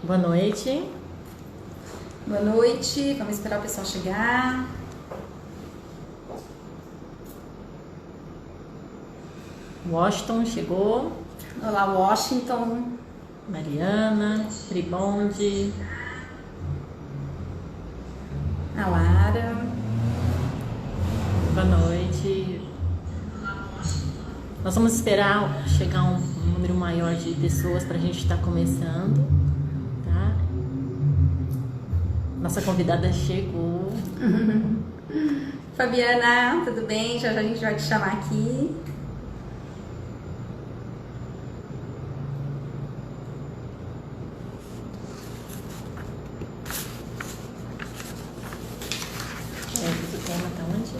Boa noite. Boa noite, vamos esperar o pessoal chegar. Washington chegou. Olá, Washington. Mariana, Tribonde. A Lara. Boa noite. Nós vamos esperar chegar um número maior de pessoas para a gente estar começando, tá? Nossa convidada chegou. Fabiana, tudo bem? Já a gente vai te chamar aqui. Esse tema tá onde?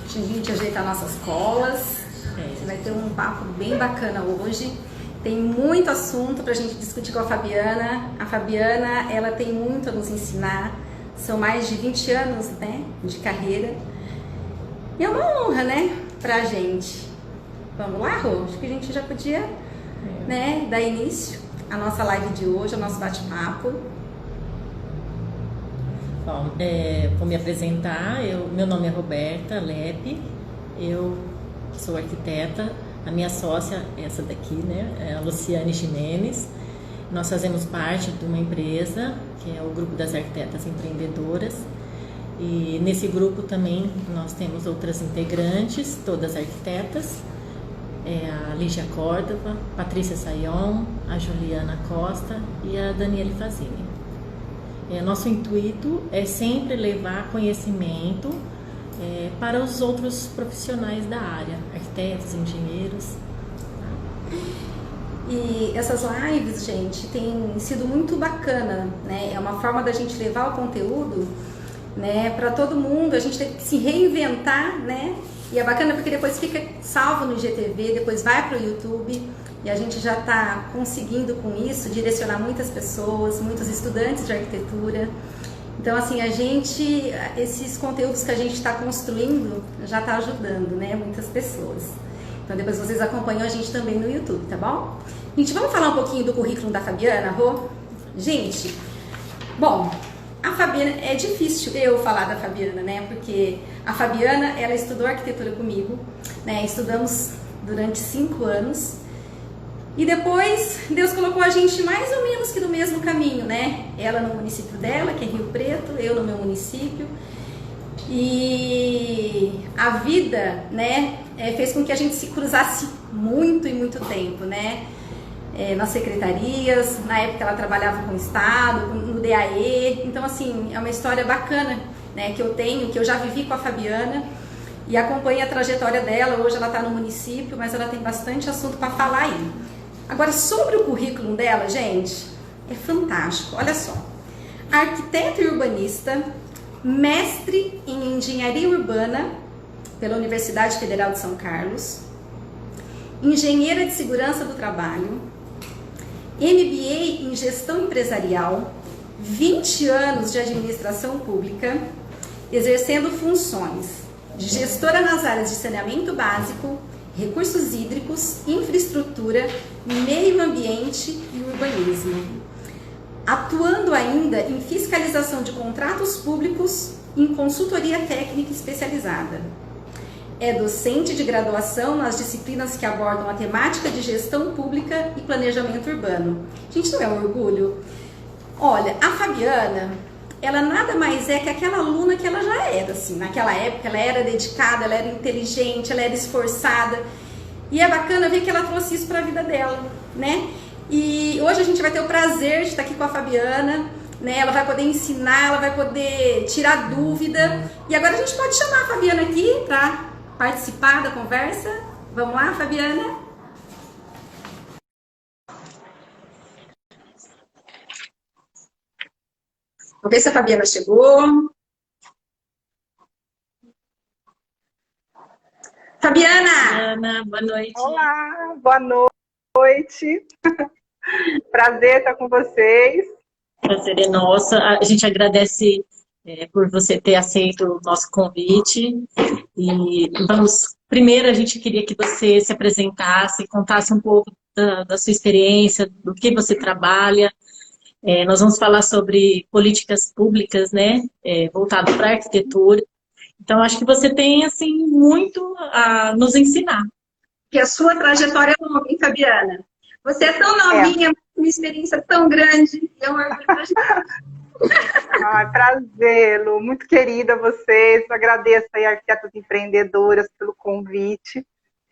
Deixa a gente ajeitar nossas colas. Você vai ter um papo bem bacana hoje. Tem muito assunto para a gente discutir com a Fabiana. A Fabiana, ela tem muito a nos ensinar. São mais de 20 anos, né, de carreira. E é uma honra, né, pra gente. Vamos lá, Rô? Acho que a gente já podia, né, dar início à nossa live de hoje, ao nosso bate-papo. Bom, vou me apresentar. Meu nome é Roberta Lepe. Eu sou arquiteta. A minha sócia, essa daqui, né, é a Luciane Ximenes. Nós fazemos parte de uma empresa, que é o Grupo das Arquitetas Empreendedoras. E nesse grupo também nós temos outras integrantes, todas arquitetas. A Lígia Córdova, Patrícia Sayon, a Juliana Costa e a Daniele Fazini. Nosso intuito é sempre levar conhecimento para os outros profissionais da área, arquitetos, engenheiros. Tá? E essas lives, gente, tem sido muito bacana, né? É uma forma da gente levar o conteúdo, né, para todo mundo. A gente tem que se reinventar, né? E é bacana porque depois fica salvo no IGTV, depois vai para o YouTube e a gente já está conseguindo com isso direcionar muitas pessoas, muitos estudantes de arquitetura. Então, assim, esses conteúdos que a gente está construindo já está ajudando, né, muitas pessoas. Então, depois vocês acompanham a gente também no YouTube, tá bom? Gente, vamos falar um pouquinho do currículo da Fabiana, Rô? Gente, bom, a Fabiana, é difícil eu falar da Fabiana, né, porque a Fabiana, ela estudou arquitetura comigo, né, estudamos durante 5 anos. E depois, Deus colocou a gente mais ou menos que no mesmo caminho, né? Ela no município dela, que é Rio Preto, eu no meu município. E a vida, né, fez com que a gente se cruzasse muito e muito tempo, né? Nas secretarias, na época ela trabalhava com o Estado, no DAE. Então, assim, é uma história bacana, né, que eu tenho, que eu já vivi com a Fabiana. E acompanho a trajetória dela. Hoje ela está no município, mas ela tem bastante assunto para falar aí. Agora, sobre o currículo dela, gente, é fantástico. Olha só. Arquiteta e urbanista, mestre em engenharia urbana pela Universidade Federal de São Carlos, engenheira de segurança do trabalho, MBA em gestão empresarial, 20 anos de administração pública, exercendo funções de gestora nas áreas de saneamento básico, recursos hídricos, infraestrutura, meio ambiente e urbanismo. Atuando ainda em fiscalização de contratos públicos em consultoria técnica especializada. É docente de graduação nas disciplinas que abordam a temática de gestão pública e planejamento urbano. Gente, não é um orgulho? Olha, a Fabiana, ela nada mais é que aquela aluna que ela já era, assim, naquela época ela era dedicada, ela era inteligente, ela era esforçada, e é bacana ver que ela trouxe isso para a vida dela, né? E hoje a gente vai ter o prazer de estar aqui com a Fabiana, né? Ela vai poder ensinar, ela vai poder tirar dúvida, e agora a gente pode chamar a Fabiana aqui para participar da conversa. Vamos lá, Fabiana? Vamos ver se a Fabiana chegou. Fabiana! Ana, boa noite. Olá, boa noite. Prazer estar com vocês. Prazer é nosso. A gente agradece por você ter aceito o nosso convite. E primeiro a gente queria que você se apresentasse, contasse um pouco da sua experiência, do que você trabalha, Nós vamos falar sobre políticas públicas, né, voltado para a arquitetura. Então, acho que você tem, assim, muito a nos ensinar. Que a sua trajetória é longa, hein, Fabiana? Você é tão novinha, com uma experiência tão grande. É um orgulho pra gente. Ai, prazer, Lu. Muito querida vocês. Agradeço aí, Arquitetas Empreendedoras, pelo convite.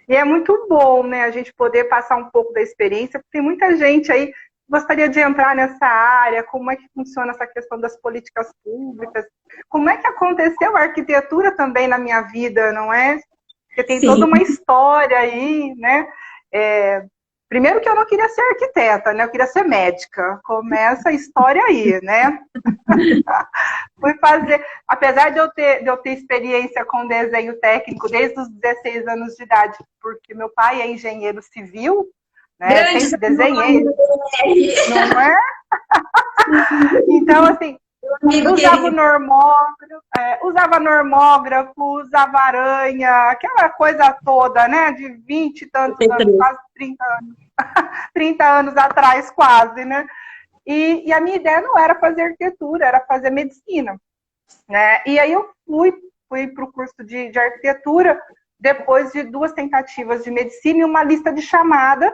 E é muito bom, né, a gente poder passar um pouco da experiência, porque tem muita gente aí que gostaria de entrar nessa área, como é que funciona essa questão das políticas públicas, como é que aconteceu a arquitetura também na minha vida, não é? Porque tem Sim. toda uma história aí, né? Primeiro que eu não queria ser arquiteta, né? Eu queria ser médica. Começa a história aí, né? Fui fazer, apesar de eu ter experiência com desenho técnico desde os 16 anos de idade, porque meu pai é engenheiro civil, né? Eu sempre desenhei, não é? Então, assim, usava normógrafo, usava aranha, aquela coisa toda, né? De 20 e tantos anos, quase 30 anos. 30 anos atrás, quase, né? E a minha ideia não era fazer arquitetura, era fazer medicina, né? E aí eu fui para o curso de arquitetura depois de 2 tentativas de medicina e uma lista de chamada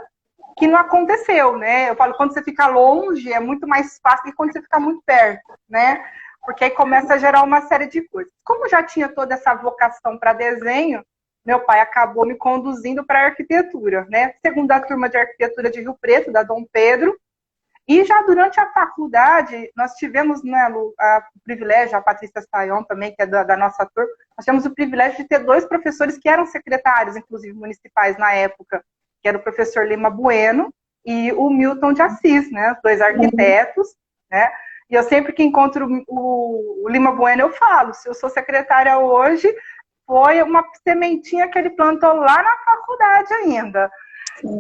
que não aconteceu, né? Eu falo, quando você fica longe é muito mais fácil que quando você fica muito perto, né? Porque aí começa a gerar uma série de coisas. Como já tinha toda essa vocação para desenho, meu pai acabou me conduzindo para a arquitetura, né? Segunda turma de arquitetura de Rio Preto, da Dom Pedro. E já durante a faculdade, nós tivemos, né, Lu, o privilégio, a Patrícia Sayon também, que é da nossa turma, nós tivemos o privilégio de ter 2 professores que eram secretários, inclusive municipais na época, que era o professor Lima Bueno e o Milton de Assis, né? Os 2 arquitetos, né? E eu sempre que encontro o Lima Bueno, eu falo, se eu sou secretária hoje, foi uma sementinha que ele plantou lá na faculdade ainda.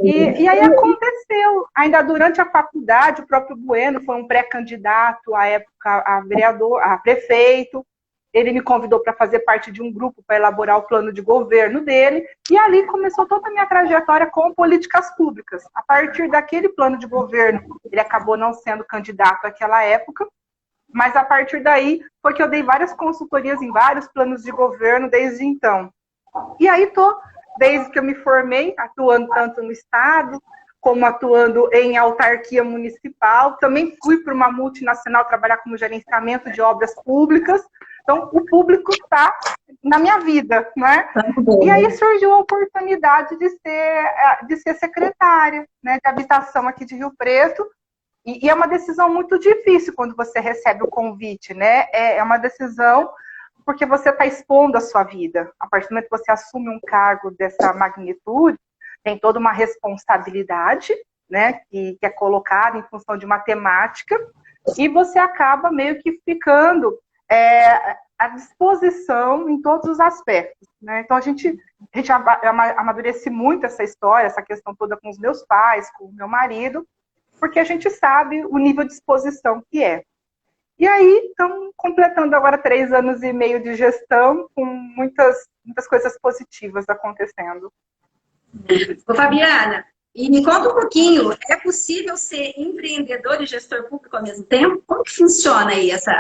E aí aconteceu, ainda durante a faculdade, o próprio Bueno foi um pré-candidato à época a vereador, a prefeito. Ele me convidou para fazer parte de um grupo para elaborar o plano de governo dele, e ali começou toda a minha trajetória com políticas públicas. A partir daquele plano de governo, ele acabou não sendo candidato naquela época, mas a partir daí foi que eu dei várias consultorias em vários planos de governo desde então. E aí estou, desde que eu me formei, atuando tanto no Estado, como atuando em autarquia municipal. Também fui para uma multinacional trabalhar como gerenciamento de obras públicas. Então, o público está na minha vida, né? E aí surgiu a oportunidade de ser secretária, né, de habitação aqui de Rio Preto. E é uma decisão muito difícil quando você recebe o convite, né? É uma decisão porque você está expondo a sua vida. A partir do momento que você assume um cargo dessa magnitude, tem toda uma responsabilidade, né, que é colocada em função de uma temática, e você acaba meio que ficando à disposição em todos os aspectos, né? Então a gente amadurece muito essa história, essa questão toda com os meus pais, com o meu marido, porque a gente sabe o nível de exposição que é. E aí, estamos completando agora 3 anos e meio de gestão, com muitas coisas positivas acontecendo. Ô, Fabiana, e me conta um pouquinho, é possível ser empreendedor e gestor público ao mesmo tempo? Como que funciona aí essa...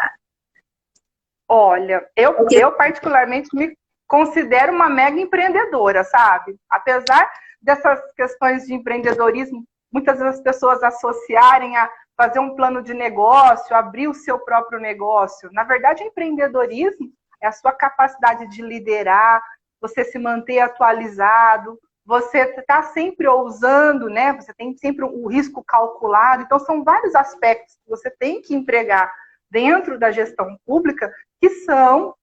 Olha, eu particularmente me considero uma mega empreendedora, sabe? Apesar dessas questões de empreendedorismo, muitas vezes as pessoas associarem a fazer um plano de negócio, abrir o seu próprio negócio. Na verdade, empreendedorismo é a sua capacidade de liderar, você se manter atualizado, você está sempre ousando, né? Você tem sempre o risco calculado. Então, são vários aspectos que você tem que empregar dentro da gestão pública que são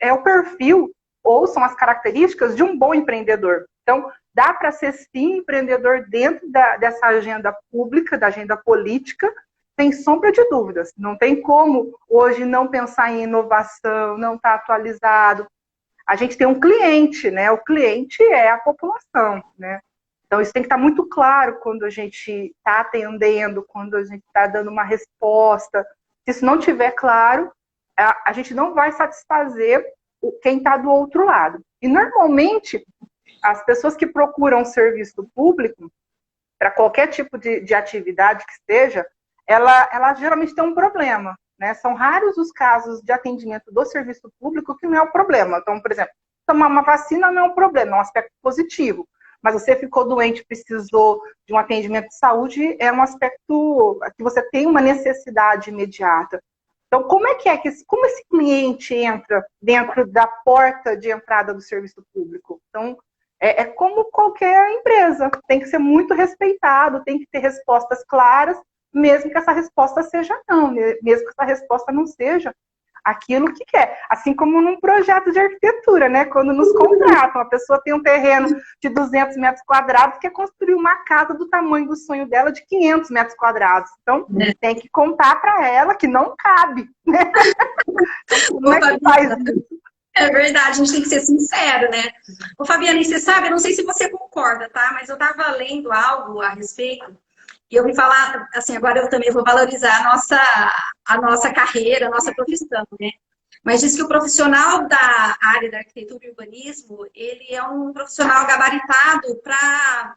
o perfil ou são as características de um bom empreendedor. Então, dá para ser sim empreendedor dentro dessa agenda pública, da agenda política, sem sombra de dúvidas. Não tem como hoje não pensar em inovação, não estar atualizado. A gente tem um cliente, né? O cliente é a população, né? Então, isso tem que estar muito claro quando a gente está atendendo, quando a gente está dando uma resposta. Se isso não estiver claro, a gente não vai satisfazer quem está do outro lado. E, normalmente, as pessoas que procuram serviço público, para qualquer tipo de atividade que seja, ela geralmente tem um problema, né? São raros os casos de atendimento do serviço público que não é o problema. Então, por exemplo, tomar uma vacina não é um problema, é um aspecto positivo. Mas você ficou doente, precisou de um atendimento de saúde, é um aspecto que você tem uma necessidade imediata. Então, como como esse cliente entra dentro da porta de entrada do serviço público? Então, é como qualquer empresa, tem que ser muito respeitado, tem que ter respostas claras, mesmo que essa resposta seja não, mesmo que essa resposta não seja aquilo que quer. Assim como num projeto de arquitetura, né? Quando nos contratam, a pessoa tem um terreno de 200 metros quadrados, quer construir uma casa do tamanho do sonho dela de 500 metros quadrados. Então, tem que contar para ela que não cabe, né? Como é que faz isso? É verdade, a gente tem que ser sincero, né? Ô, Fabiana, você sabe, eu não sei se você concorda, tá? Mas eu estava lendo algo a respeito e eu vim falar, assim, agora eu também vou valorizar a nossa carreira, a nossa profissão, né? Mas diz que o profissional da área da arquitetura e urbanismo, ele é um profissional gabaritado para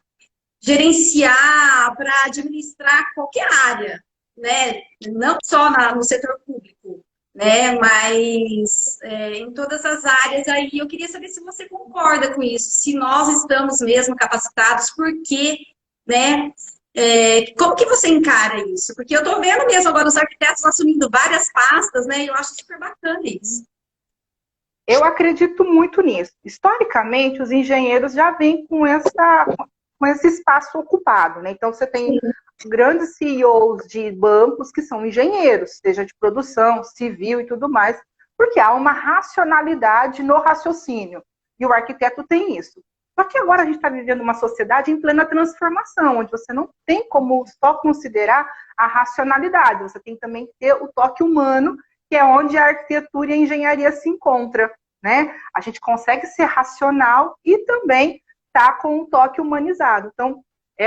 gerenciar, para administrar qualquer área, né? Não só no setor público, né? Mas em todas as áreas aí. Eu queria saber se você concorda com isso, se nós estamos mesmo capacitados, porque, né? Como que você encara isso? Porque eu estou vendo mesmo agora os arquitetos assumindo várias pastas, né? E eu acho super bacana isso. Eu acredito muito nisso. Historicamente, os engenheiros já vêm com esse espaço ocupado, né? Então, você tem grandes CEOs de bancos que são engenheiros, seja de produção, civil e tudo mais, porque há uma racionalidade no raciocínio. E o arquiteto tem isso. Só que agora a gente está vivendo uma sociedade em plena transformação, onde você não tem como só considerar a racionalidade, você tem também que ter o toque humano, que é onde a arquitetura e a engenharia se encontram, né? A gente consegue ser racional e também estar com um toque humanizado. Então,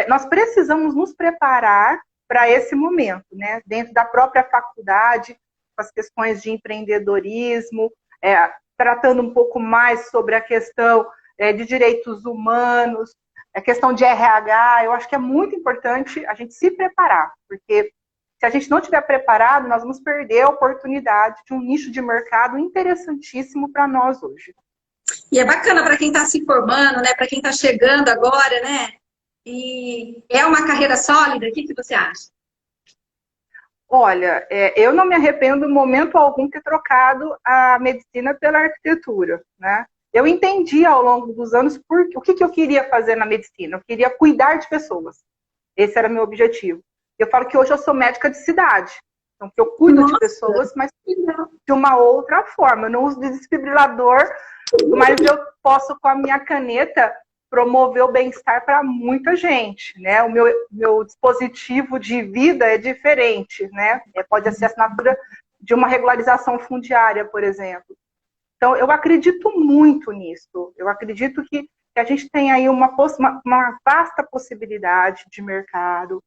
nós precisamos nos preparar para esse momento, né? Dentro da própria faculdade, com as questões de empreendedorismo, tratando um pouco mais sobre a questão de direitos humanos, a questão de RH. Eu acho que é muito importante a gente se preparar, porque se a gente não estiver preparado, nós vamos perder a oportunidade de um nicho de mercado interessantíssimo para nós hoje. E é bacana para quem está se formando, né? Para quem está chegando agora, né? E é uma carreira sólida, o que você acha? Olha, eu não me arrependo em momento algum de ter trocado a medicina pela arquitetura, né? Eu entendi ao longo dos anos o que eu queria fazer na medicina. Eu queria cuidar de pessoas. Esse era meu objetivo. Eu falo que hoje eu sou médica de cidade. Então, que eu cuido de pessoas, mas de uma outra forma. Eu não uso desfibrilador, mas eu posso, com a minha caneta, promover o bem-estar para muita gente, né? O meu dispositivo de vida é diferente, né? Pode ser a assinatura de uma regularização fundiária, por exemplo. Então, eu acredito muito nisso. Eu acredito que a gente tem aí uma vasta possibilidade de mercado,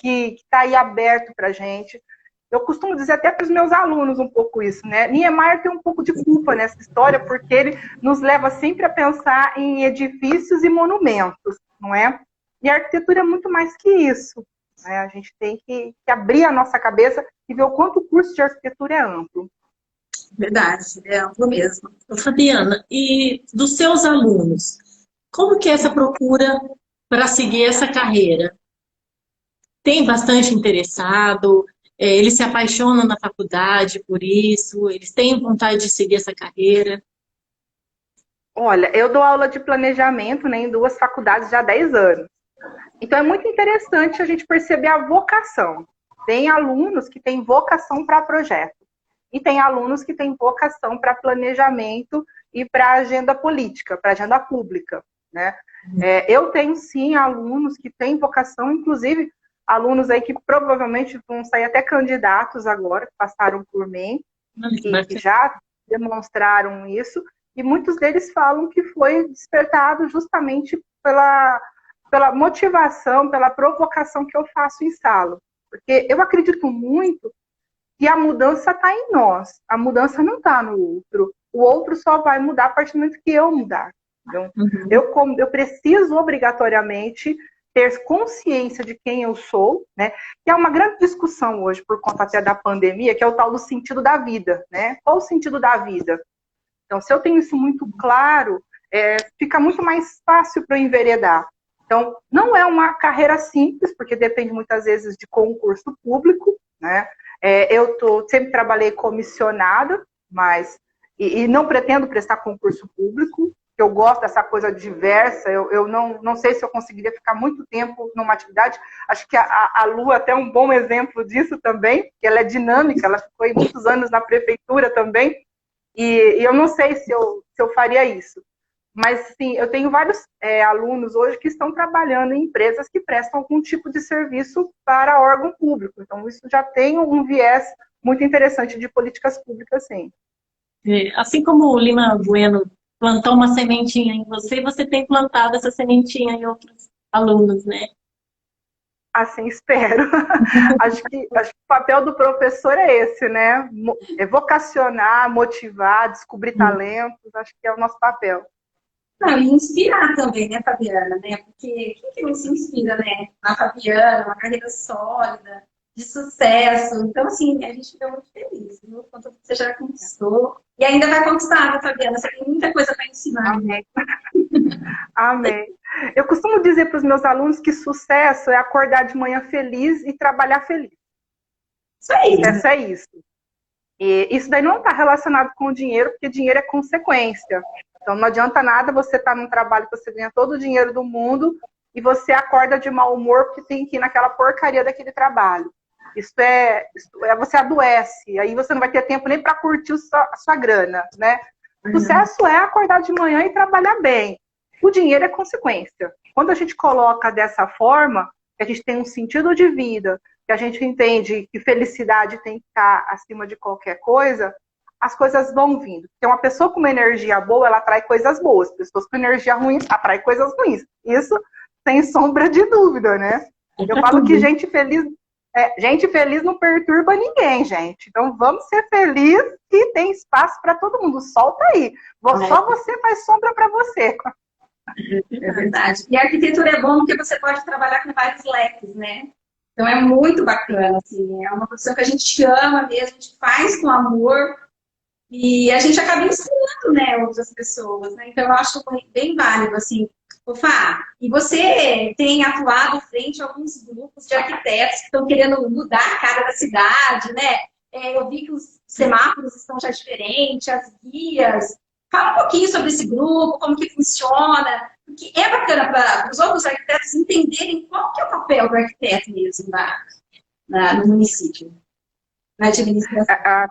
que está aí aberto para a gente. Eu costumo dizer até para os meus alunos um pouco isso, né? Niemeyer tem um pouco de culpa nessa história, porque ele nos leva sempre a pensar em edifícios e monumentos, não é? E a arquitetura é muito mais que isso, né? A gente tem que abrir a nossa cabeça e ver o quanto o curso de arquitetura é amplo. Verdade, é amplo mesmo. Fabiana, e dos seus alunos, como que é essa procura para seguir essa carreira? Tem bastante interessado? Eles se apaixonam na faculdade por isso? Eles têm vontade de seguir essa carreira? Olha, eu dou aula de planejamento, né, em 2 faculdades já há 10 anos. Então é muito interessante a gente perceber a vocação. Tem alunos que têm vocação para projeto. E tem alunos que têm vocação para planejamento e para agenda política, para agenda pública, né? Eu tenho, sim, alunos que têm vocação, inclusive alunos aí que provavelmente vão sair até candidatos agora, que passaram por mim, que já demonstraram isso, e muitos deles falam que foi despertado justamente pela motivação, pela provocação que eu faço em sala. Porque eu acredito muito que a mudança está em nós, a mudança não está no outro. O outro só vai mudar a partir do momento que eu mudar. Então, eu preciso obrigatoriamente ter consciência de quem eu sou, né? Que é uma grande discussão hoje, por conta até da pandemia, que é o tal do sentido da vida, né? Qual o sentido da vida? Então, se eu tenho isso muito claro, fica muito mais fácil para eu enveredar. Então, não é uma carreira simples, porque depende muitas vezes de concurso público, né? Sempre trabalhei comissionada, mas e não pretendo prestar concurso público. Eu gosto dessa coisa diversa. Eu não sei se eu conseguiria ficar muito tempo numa atividade. Acho que a Lu é até um bom exemplo disso também, que ela é dinâmica, ela ficou muitos anos na prefeitura também, e eu não sei se eu faria isso. Mas, sim, eu tenho vários alunos hoje que estão trabalhando em empresas que prestam algum tipo de serviço para órgão público. Então, isso já tem um viés muito interessante de políticas públicas, sim. Assim como o Lima Bueno plantou uma sementinha em você, você tem plantado essa sementinha em outros alunos, né? Assim espero. Acho que o papel do professor é esse, né? É vocacionar, motivar, descobrir talentos. Acho que é o nosso papel. Não, e inspirar também, né, Fabiana, né? Porque quem que não se inspira, né? Na Fabiana, uma carreira sólida, de sucesso. Então, assim, a gente fica muito feliz, viu? Quanto você já conquistou. E ainda vai conquistar, né, Fabiana? Você tem muita coisa para ensinar. Amém. Amém. Eu costumo dizer para os meus alunos que sucesso é acordar de manhã feliz e trabalhar feliz. Isso aí. Sucesso é isso. E isso daí não está relacionado com o dinheiro, porque dinheiro é consequência. Então não adianta nada você estar num trabalho que você ganha todo o dinheiro do mundo e você acorda de mau humor porque tem que ir naquela porcaria daquele trabalho. Isso é você adoece, aí você não vai ter tempo nem para curtir a sua grana, né? Sucesso é acordar de manhã e trabalhar bem. O dinheiro é consequência. Quando a gente coloca dessa forma, que a gente tem um sentido de vida, que a gente entende que felicidade tem que estar acima de qualquer coisa, as coisas vão vindo. Porque uma pessoa com uma energia boa, ela atrai coisas boas. Pessoas com energia ruim atraem coisas ruins. Isso sem sombra de dúvida, né? Eu falo que gente feliz não perturba ninguém, gente. Então vamos ser felizes e tem espaço para todo mundo. Solta aí. Só você faz sombra para você. É verdade. E a arquitetura é bom porque você pode trabalhar com vários leques, né? Então é muito bacana, assim. É uma profissão que a gente ama mesmo, a gente faz com amor e a gente acaba ensinando, né, outras pessoas, né? Então eu acho bem válido, assim. Fá, e você tem atuado frente a alguns grupos de arquitetos que estão querendo mudar a cara da cidade, né? Eu vi que os semáforos estão já diferentes, as guias. Fala um pouquinho sobre esse grupo, como que funciona, porque é bacana para os outros arquitetos entenderem qual que é o papel do arquiteto mesmo no município, na administração.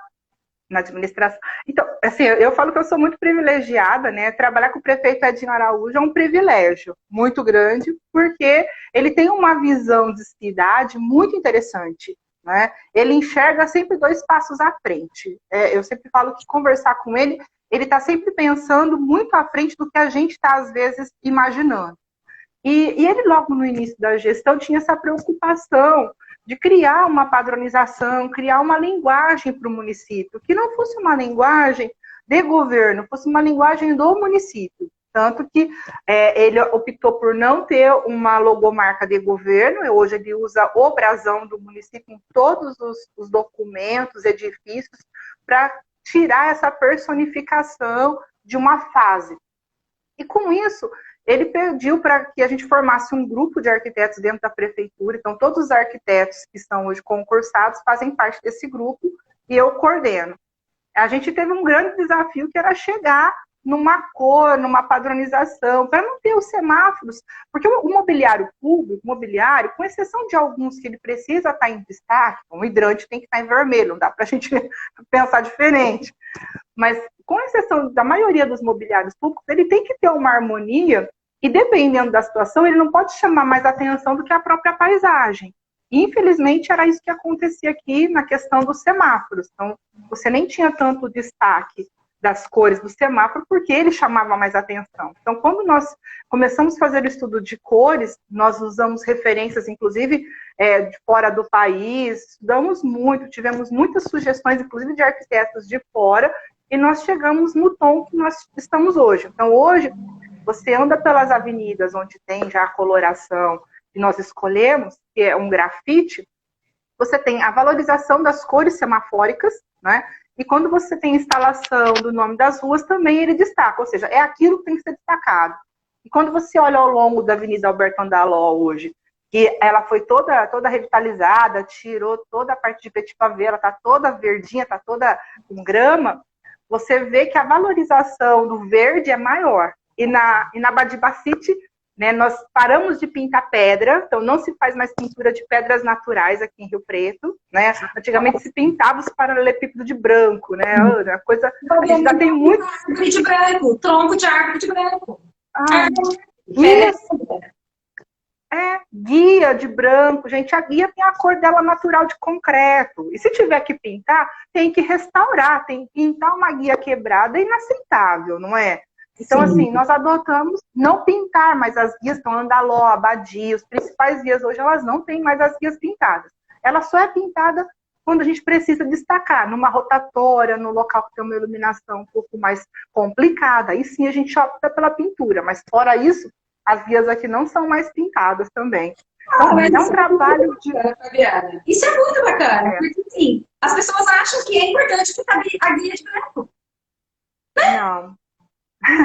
Na administração. Então, assim, eu falo que eu sou muito privilegiada, né? Trabalhar com o prefeito Edinho Araújo é um privilégio muito grande, porque ele tem uma visão de cidade muito interessante, né? Ele enxerga sempre 2 passos à frente. Eu sempre falo que conversar com ele está sempre pensando muito à frente do que a gente está, às vezes, imaginando. E ele, logo no início da gestão, tinha essa preocupação de criar uma padronização, criar uma linguagem para o município, que não fosse uma linguagem de governo, fosse uma linguagem do município. Tanto que ele optou por não ter uma logomarca de governo, hoje ele usa o brasão do município em todos os documentos, edifícios, para tirar essa personificação de uma fase. E com isso, ele pediu para que a gente formasse um grupo de arquitetos dentro da prefeitura. Então, todos os arquitetos que estão hoje concursados fazem parte desse grupo e eu coordeno. A gente teve um grande desafio que era chegar numa cor, numa padronização, para não ter os semáforos, porque o mobiliário público, com exceção de alguns que ele precisa estar em destaque, o hidrante tem que estar em vermelho, não dá para a gente pensar diferente. Mas, com exceção da maioria dos mobiliários públicos, ele tem que ter uma harmonia e, dependendo da situação, ele não pode chamar mais atenção do que a própria paisagem. E, infelizmente, era isso que acontecia aqui na questão dos semáforos. Então, você nem tinha tanto destaque das cores do semáforo, porque ele chamava mais atenção. Então, quando nós começamos a fazer o estudo de cores, nós usamos referências, inclusive, de fora do país, estudamos muito, tivemos muitas sugestões, inclusive de arquitetos de fora, e nós chegamos no tom que nós estamos hoje. Então, hoje, você anda pelas avenidas onde tem já a coloração que nós escolhemos, que é um grafite, você tem a valorização das cores semafóricas, né? E quando você tem a instalação do nome das ruas, também ele destaca, ou seja, é aquilo que tem que ser destacado. E quando você olha ao longo da Avenida Alberto Andaló hoje, que ela foi toda revitalizada, tirou toda a parte de petit pavé, ela está toda verdinha, está toda com grama, você vê que a valorização do verde é maior. E na Badibacite, né, nós paramos de pintar pedra, então não se faz mais pintura de pedras naturais aqui em Rio Preto, né? Antigamente se pintava os paralelepípedos de branco, né? A coisa, a gente ainda tem muito... Árvore de branco, tronco de árvore de branco. Isso! Guia de branco, gente, a guia tem a cor dela natural de concreto. E se tiver que pintar, tem que restaurar, tem que pintar uma guia quebrada, é inaceitável, não é? Então, sim, assim, nós adotamos não pintar mais as guias, então Andaló, Abadia, os principais guias hoje, elas não têm mais as guias pintadas. Ela só é pintada quando a gente precisa destacar, numa rotatória, no local que tem uma iluminação um pouco mais complicada. Aí sim a gente opta pela pintura, mas fora isso, as guias aqui não são mais pintadas também. Então, é um trabalho de... Fabiana. Isso é muito bacana, porque assim, as pessoas acham que é importante pintar a guia de branco. Não.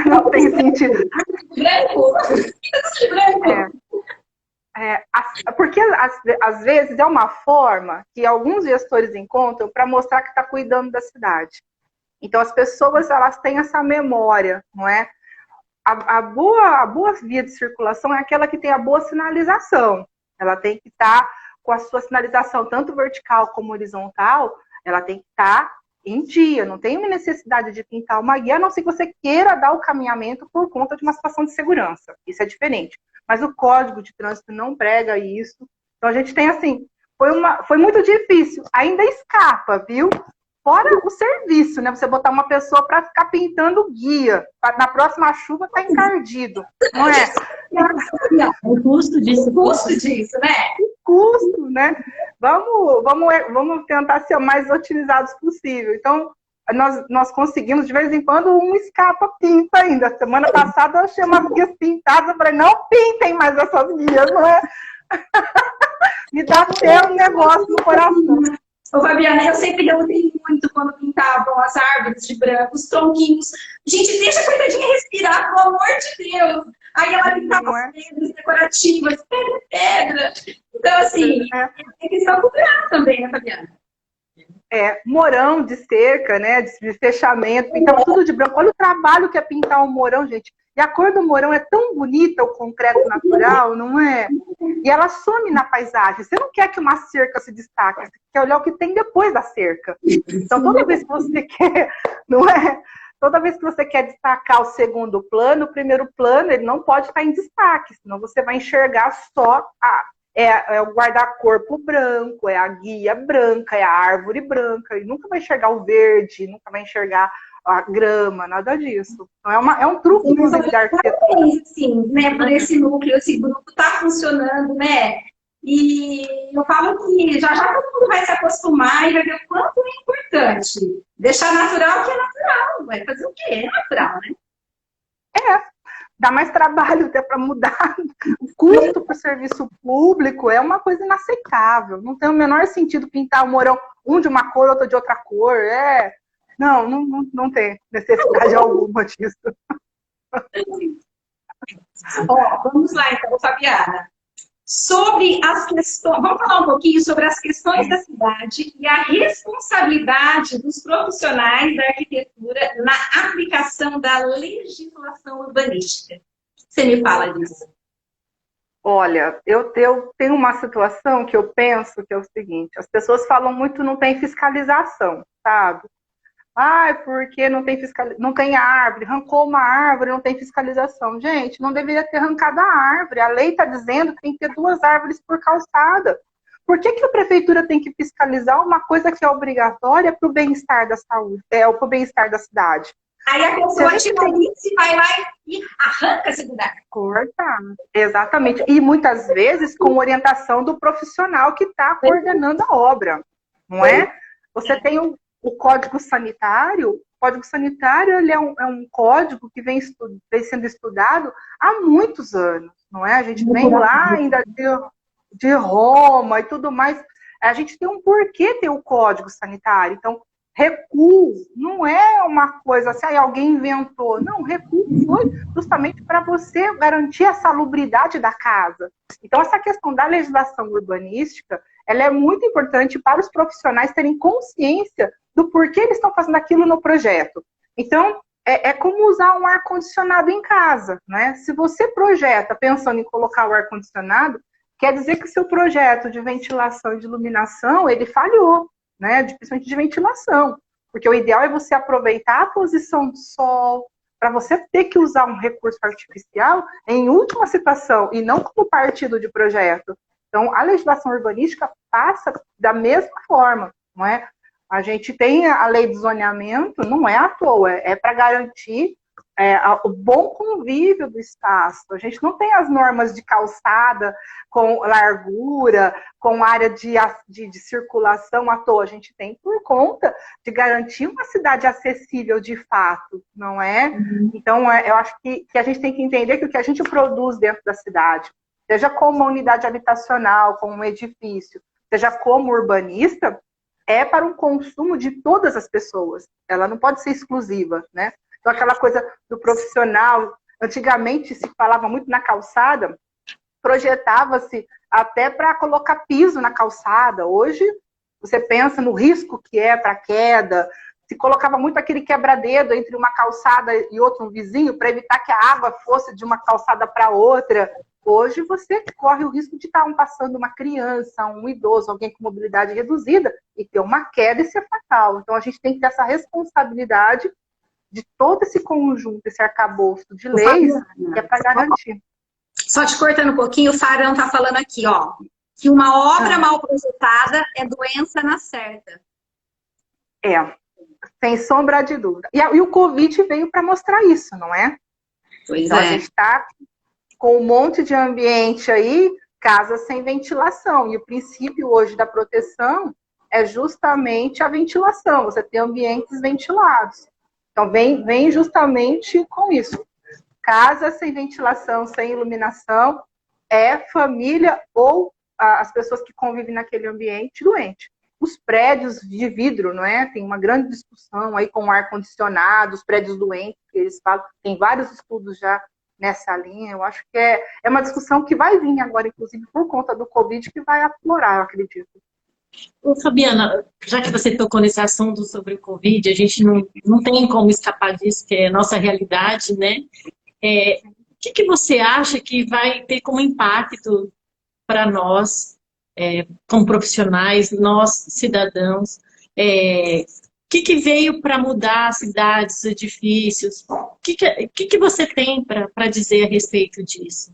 Não tem sentido. Branco? De branco? Porque às vezes é uma forma que alguns gestores encontram para mostrar que está cuidando da cidade. Então as pessoas elas têm essa memória, não é? A boa via de circulação é aquela que tem a boa sinalização. Ela tem que estar com a sua sinalização tanto vertical como horizontal, ela tem que estar em dia, não tem uma necessidade de pintar uma guia, a não ser que você queira dar o caminhamento por conta de uma situação de segurança. Isso é diferente. Mas o Código de Trânsito não prega isso. Então a gente tem assim, foi muito difícil. Ainda escapa, viu? Fora o serviço, né? Você botar uma pessoa para ficar pintando guia. Na próxima chuva tá encardido, não é? O custo disso. O custo disso, né? O custo, né? Vamos tentar ser o mais otimizados possível. Então, nós conseguimos, de vez em quando, um escapa pinta ainda. Semana passada eu achei umas guias pintadas, eu falei, não pintem mais essas guias, não é? Me dá até um negócio no coração. Ô, Fabiana, eu sempre derrubei muito quando pintavam as árvores de branco, os tronquinhos. Gente, deixa a coitadinha respirar, pelo amor de Deus. Aí ela pintava as pedras decorativas, pedra. Então, assim, é questão cultural também, né, Fabiana? Morão de cerca, né, de fechamento, pintava tudo de branco. Olha o trabalho que é pintar um morão, gente. E a cor do morão é tão bonita, o concreto natural, não é? E ela some na paisagem. Você não quer que uma cerca se destaque, você quer olhar o que tem depois da cerca. Então, toda vez que você quer, não é? Toda vez que você quer destacar o segundo plano, o primeiro plano, ele não pode estar em destaque, senão você vai enxergar só o guarda-corpo branco, é a guia branca, é a árvore branca, e nunca vai enxergar o verde, nunca vai enxergar a grama, nada disso. Então, é um truque, inclusive, da arquitetura. Sim, né, por esse núcleo, esse grupo está funcionando, né? E eu falo que já todo mundo vai se acostumar e vai ver o quanto é importante. Deixar natural que é natural. Vai fazer o quê? É natural, né? Dá mais trabalho até para mudar. O custo para o serviço público é uma coisa inaceitável. Não tem o menor sentido pintar o morão um de uma cor, outro de outra cor. Não tem necessidade alguma disso. Vamos lá, então, Fabiana. Sobre as questões, vamos falar um pouquinho sobre as questões da cidade e a responsabilidade dos profissionais da arquitetura na aplicação da legislação urbanística. Você me fala disso? Olha, eu tenho uma situação que eu penso que é o seguinte, as pessoas falam muito não tem fiscalização, sabe? Porque não tem árvore, arrancou uma árvore, não tem fiscalização. Gente, não deveria ter arrancado a árvore. A lei está dizendo que tem que ter 2 árvores por calçada. Por que a prefeitura tem que fiscalizar uma coisa que é obrigatória para o bem-estar da saúde, para o bem-estar da cidade? Aí a pessoa se vai lá e arranca esse lugar. Corta, exatamente. E muitas vezes com orientação do profissional que está coordenando a obra, não é? Você tem o Código Sanitário, Código Sanitário ele é um código que vem sendo estudado há muitos anos, não é? A gente vem lá ainda de Roma e tudo mais. A gente tem um porquê ter o Código Sanitário. Então, recuo não é uma coisa assim, alguém inventou. Não, recuo foi justamente para você garantir a salubridade da casa. Então, essa questão da legislação urbanística, ela é muito importante para os profissionais terem consciência do porquê eles estão fazendo aquilo no projeto. Então, é como usar um ar-condicionado em casa, né? Se você projeta pensando em colocar o ar-condicionado, quer dizer que o seu projeto de ventilação e de iluminação, ele falhou, né? Principalmente de ventilação. Porque o ideal é você aproveitar a posição do sol, para você ter que usar um recurso artificial em última situação, e não como partido de projeto. Então, a legislação urbanística passa da mesma forma, não é? A gente tem a lei de zoneamento, não é à toa, é para garantir o bom convívio do espaço. A gente não tem as normas de calçada com largura, com área de circulação à toa. A gente tem por conta de garantir uma cidade acessível de fato, não é? Uhum. Então, eu acho que a gente tem que entender que o que a gente produz dentro da cidade, seja como uma unidade habitacional, como um edifício, seja como urbanista, é para um consumo de todas as pessoas. Ela não pode ser exclusiva, né? Então, aquela coisa do profissional, antigamente se falava muito na calçada, projetava-se até para colocar piso na calçada. Hoje, você pensa no risco que é para queda, se colocava muito aquele quebra-dedo entre uma calçada e outro, um vizinho, para evitar que a água fosse de uma calçada para outra. Hoje, você corre o risco de estar passando uma criança, um idoso, alguém com mobilidade reduzida, e ter uma queda e ser fatal. Então, a gente tem que ter essa responsabilidade de todo esse conjunto, esse arcabouço de leis, que é para garantir. Só te cortando um pouquinho, o Farão está falando aqui, ó, que uma obra mal projetada é doença na certa. Sem sombra de dúvida. E o Covid veio para mostrar isso, não é? Pois então, a gente está com um monte de ambiente aí, casas sem ventilação. E o princípio hoje da proteção é justamente a ventilação. Você tem ambientes ventilados. Então, vem justamente com isso. Casa sem ventilação, sem iluminação, é família ou as pessoas que convivem naquele ambiente doente. Os prédios de vidro, não é? Tem uma grande discussão aí com o ar-condicionado, os prédios doentes, que eles falam, tem vários estudos já nessa linha. Eu acho que é uma discussão que vai vir agora, inclusive, por conta do Covid, que vai aflorar, eu acredito. Ô, Fabiana, já que você tocou nesse assunto sobre o Covid, a gente não tem como escapar disso, que é a nossa realidade, né? O que você acha que vai ter como impacto para nós, como profissionais, nós, cidadãos? O que veio para mudar as cidades, os edifícios? O que você tem para dizer a respeito disso?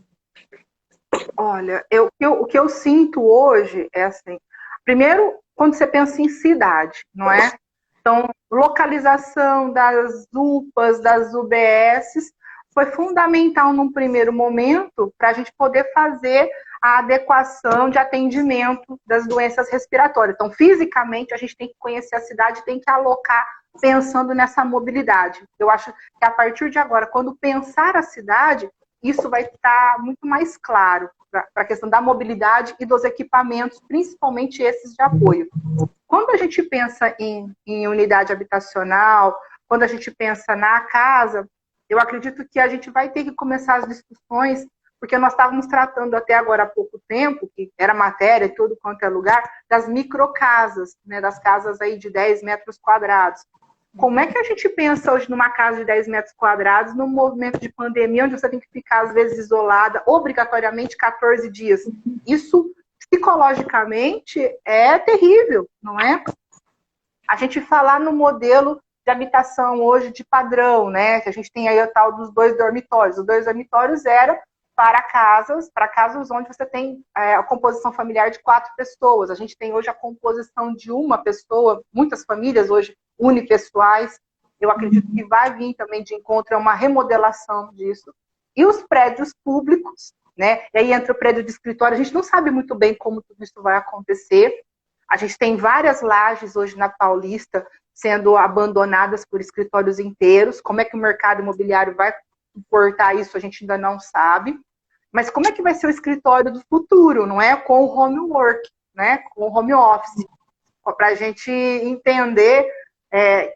Olha, o que eu sinto hoje é assim, primeiro, quando você pensa em cidade, não é? Então, localização das UPAs, das UBSs, foi fundamental num primeiro momento para a gente poder fazer a adequação de atendimento das doenças respiratórias. Então, fisicamente, a gente tem que conhecer a cidade, tem que alocar pensando nessa mobilidade. Eu acho que a partir de agora, quando pensar a cidade, isso vai estar muito mais claro para a questão da mobilidade e dos equipamentos, principalmente esses de apoio. Quando a gente pensa em unidade habitacional, quando a gente pensa na casa, eu acredito que a gente vai ter que começar as discussões, porque nós estávamos tratando até agora há pouco tempo, que era matéria, tudo quanto é lugar, das microcasas, né, das casas aí de 10 metros quadrados. Como é que a gente pensa hoje numa casa de 10 metros quadrados, num movimento de pandemia, onde você tem que ficar, às vezes, isolada, obrigatoriamente 14 dias? Isso, psicologicamente, é terrível, não é? A gente falar no modelo de habitação hoje de padrão, né? Que a gente tem aí o tal dos 2 dormitórios. Os 2 dormitórios eram para casas onde você tem a composição familiar de 4 pessoas. A gente tem hoje a composição de uma pessoa, muitas famílias hoje unipessoais. Eu acredito que vai vir também de encontro a uma remodelação disso. E os prédios públicos, né? E aí entra o prédio de escritório, a gente não sabe muito bem como tudo isso vai acontecer. A gente tem várias lajes hoje na Paulista sendo abandonadas por escritórios inteiros. Como é que o mercado imobiliário vai suportar isso, a gente ainda não sabe. Mas como é que vai ser o escritório do futuro, não é? Com o home work, né? Com o home office. Para a gente entender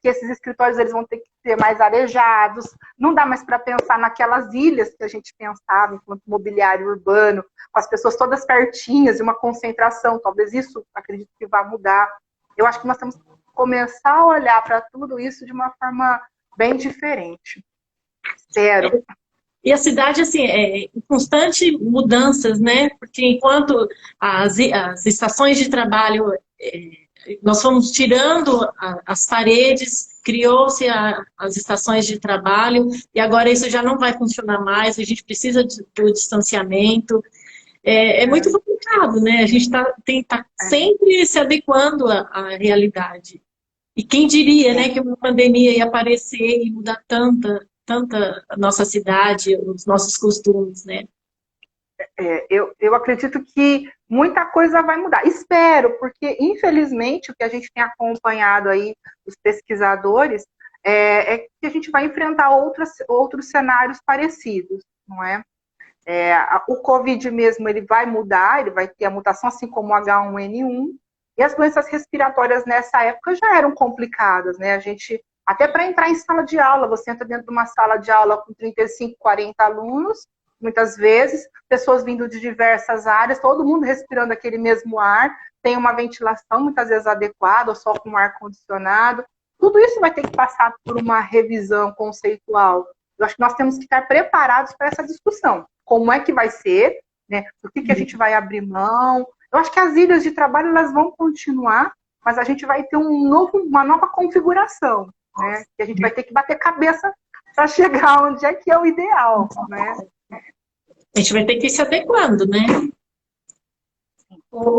que esses escritórios eles vão ter que ser mais arejados. Não dá mais para pensar naquelas ilhas que a gente pensava enquanto mobiliário urbano, com as pessoas todas pertinhas e uma concentração. Talvez isso, acredito que vai mudar. Eu acho que nós temos que começar a olhar para tudo isso de uma forma bem diferente. Espero. E a cidade, assim, em constante mudanças, né? Porque enquanto as estações de trabalho, nós fomos tirando as paredes, criou-se as estações de trabalho, e agora isso já não vai funcionar mais, a gente precisa do distanciamento. É muito complicado, né? A gente tem que estar sempre se adequando à realidade. E quem diria, né, que uma pandemia ia aparecer e mudar tanta a nossa cidade, os nossos costumes, né? Eu acredito que muita coisa vai mudar. Espero, porque, infelizmente, o que a gente tem acompanhado aí, os pesquisadores, é que a gente vai enfrentar outros cenários parecidos, não é? O Covid mesmo, ele vai mudar, ele vai ter a mutação, assim como o H1N1, e as doenças respiratórias nessa época já eram complicadas, né? A gente, até para entrar em sala de aula, você entra dentro de uma sala de aula com 35, 40 alunos, muitas vezes, pessoas vindo de diversas áreas, todo mundo respirando aquele mesmo ar, tem uma ventilação muitas vezes adequada, ou só com ar-condicionado. Tudo isso vai ter que passar por uma revisão conceitual. Eu acho que nós temos que estar preparados para essa discussão. Como é que vai ser, né? O que a gente vai abrir mão? Eu acho que as ilhas de trabalho elas vão continuar, mas a gente vai ter uma nova configuração, né? Que a gente vai ter que bater cabeça para chegar onde é que é o ideal, né? A gente vai ter que ir se adequando, né?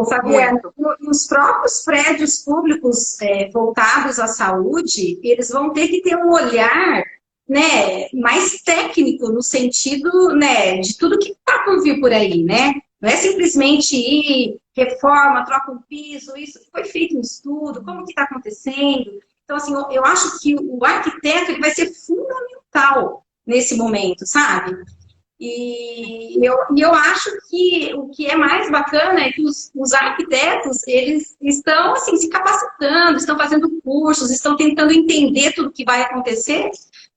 Fabiana, os próprios prédios públicos voltados à saúde, eles vão ter que ter um olhar, né, mais técnico no sentido, né, de tudo que está por vir por aí, né? Não é simplesmente ir, reforma, troca um piso, isso foi feito um estudo, como que está acontecendo. Então, assim, eu acho que o arquiteto ele vai ser fundamental nesse momento, sabe? E eu acho que o que é mais bacana é que os arquitetos, eles estão, assim, se capacitando, estão fazendo cursos, estão tentando entender tudo que vai acontecer,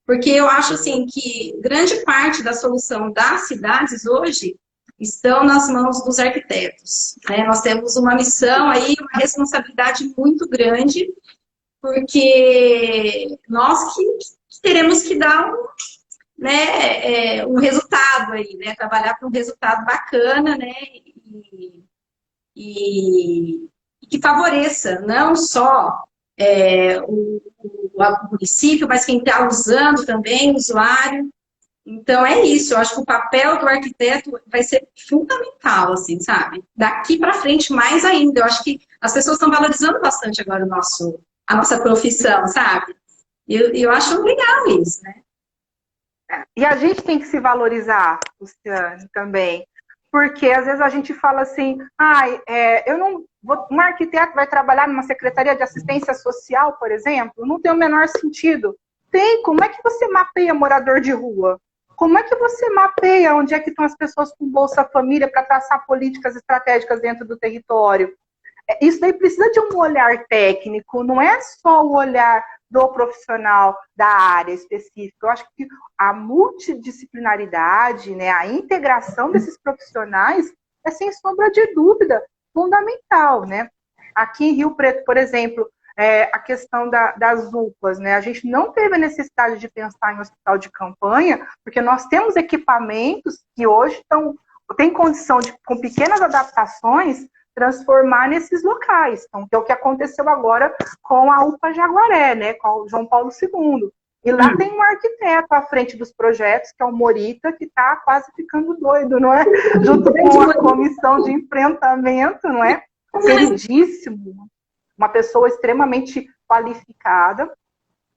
porque eu acho, assim, que grande parte da solução das cidades hoje estão nas mãos dos arquitetos, né? Nós temos uma missão aí, uma responsabilidade muito grande, porque nós que teremos que dar um resultado aí, né? Trabalhar para um resultado bacana, né? E que favoreça não só o município, mas quem está usando também, o usuário. Então é isso, eu acho que o papel do arquiteto vai ser fundamental, assim, sabe? Daqui para frente mais ainda, eu acho que as pessoas estão valorizando bastante agora a nossa profissão, sabe? Eu acho legal isso, né? E a gente tem que se valorizar, Luciane, também. Porque às vezes a gente fala assim, um arquiteto vai trabalhar numa secretaria de assistência social, por exemplo, não tem o menor sentido. Como é que você mapeia morador de rua? Como é que você mapeia onde é que estão as pessoas com Bolsa Família para traçar políticas estratégicas dentro do território? Isso daí precisa de um olhar técnico, não é só o olhar do profissional da área específica. Eu acho que a multidisciplinaridade, né, a integração desses profissionais é, sem sombra de dúvida, fundamental, né? Aqui em Rio Preto, por exemplo, a questão das UPAs, né? A gente não teve a necessidade de pensar em hospital de campanha, porque nós temos equipamentos que hoje têm condição de, com pequenas adaptações, transformar nesses locais. Então, que é o que aconteceu agora com a UPA Jaguaré, né? Com o João Paulo II. E lá tem um arquiteto à frente dos projetos, que é o Morita, que está quase ficando doido, não é? Junto com a comissão de enfrentamento, não é? Queridíssimo. Uma pessoa extremamente qualificada,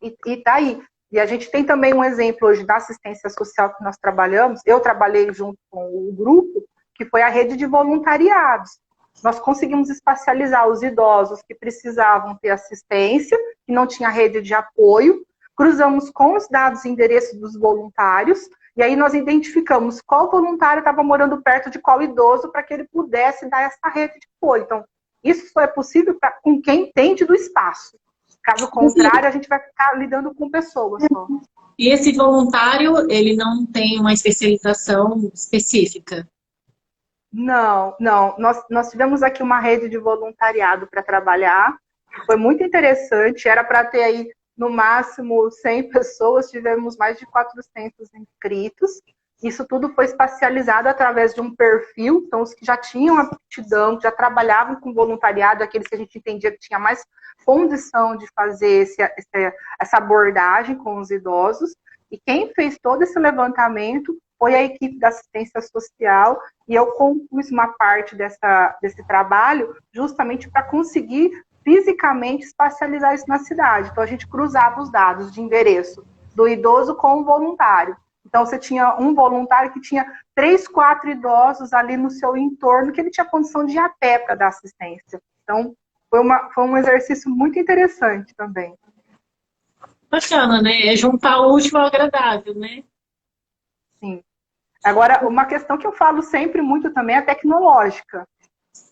e tá aí. E a gente tem também um exemplo hoje da assistência social que nós trabalhamos, eu trabalhei junto com o grupo, que foi a rede de voluntariados. Nós conseguimos espacializar os idosos que precisavam ter assistência que não tinha rede de apoio, cruzamos com os dados e endereços dos voluntários, e aí nós identificamos qual voluntário estava morando perto de qual idoso para que ele pudesse dar essa rede de apoio. Então, isso só é possível com quem entende do espaço. Caso contrário, a gente vai ficar lidando com pessoas só. E esse voluntário, ele não tem uma especialização específica? Não. Nós tivemos aqui uma rede de voluntariado para trabalhar. Foi muito interessante. Era para ter aí, no máximo, 100 pessoas. Tivemos mais de 400 inscritos. Isso tudo foi espacializado através de um perfil. Então, os que já tinham aptidão, que já trabalhavam com voluntariado, aqueles que a gente entendia que tinha mais condição de fazer essa abordagem com os idosos. E quem fez todo esse levantamento foi a equipe da assistência social, e eu compus uma parte desse trabalho justamente para conseguir fisicamente espacializar isso na cidade. Então, a gente cruzava os dados de endereço do idoso com o voluntário. Então, você tinha um voluntário que tinha 3, 4 idosos ali no seu entorno, que ele tinha condição de ir a pé para dar assistência. Então, foi um exercício muito interessante também. Bacana, né? É juntar o útil ao agradável, né? Sim. Agora, uma questão que eu falo sempre muito também é tecnológica.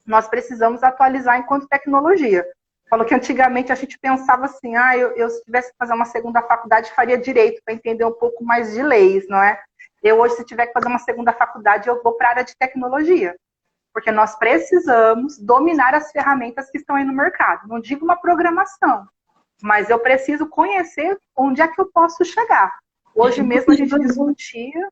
Nós precisamos atualizar enquanto tecnologia. Falou que antigamente a gente pensava assim, eu se tivesse que fazer uma segunda faculdade, faria direito, para entender um pouco mais de leis, não é? Eu hoje, se tiver que fazer uma segunda faculdade, eu vou para a área de tecnologia. Porque nós precisamos dominar as ferramentas que estão aí no mercado. Não digo uma programação, mas eu preciso conhecer onde é que eu posso chegar. Hoje mesmo a gente discutia,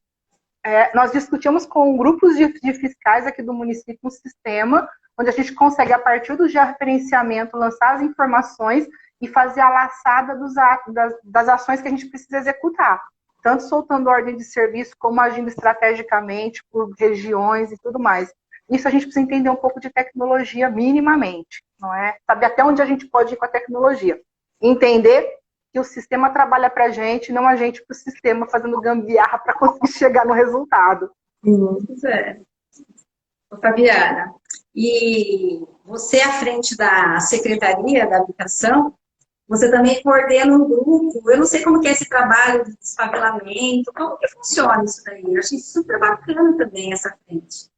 nós discutimos com grupos de fiscais aqui do município um sistema onde a gente consegue, a partir do georreferenciamento, lançar as informações e fazer a laçada das ações que a gente precisa executar. Tanto soltando ordem de serviço, como agindo estrategicamente por regiões e tudo mais. Isso a gente precisa entender um pouco de tecnologia minimamente, não é? Saber até onde a gente pode ir com a tecnologia. Entender que o sistema trabalha para a gente, não a gente para o sistema, fazendo gambiarra para conseguir chegar no resultado. Isso é. Fabiana, e você à frente da Secretaria da Habitação, você também coordena um grupo, eu não sei como que é esse trabalho de desfavelamento, como que funciona isso daí? Eu achei super bacana também essa frente.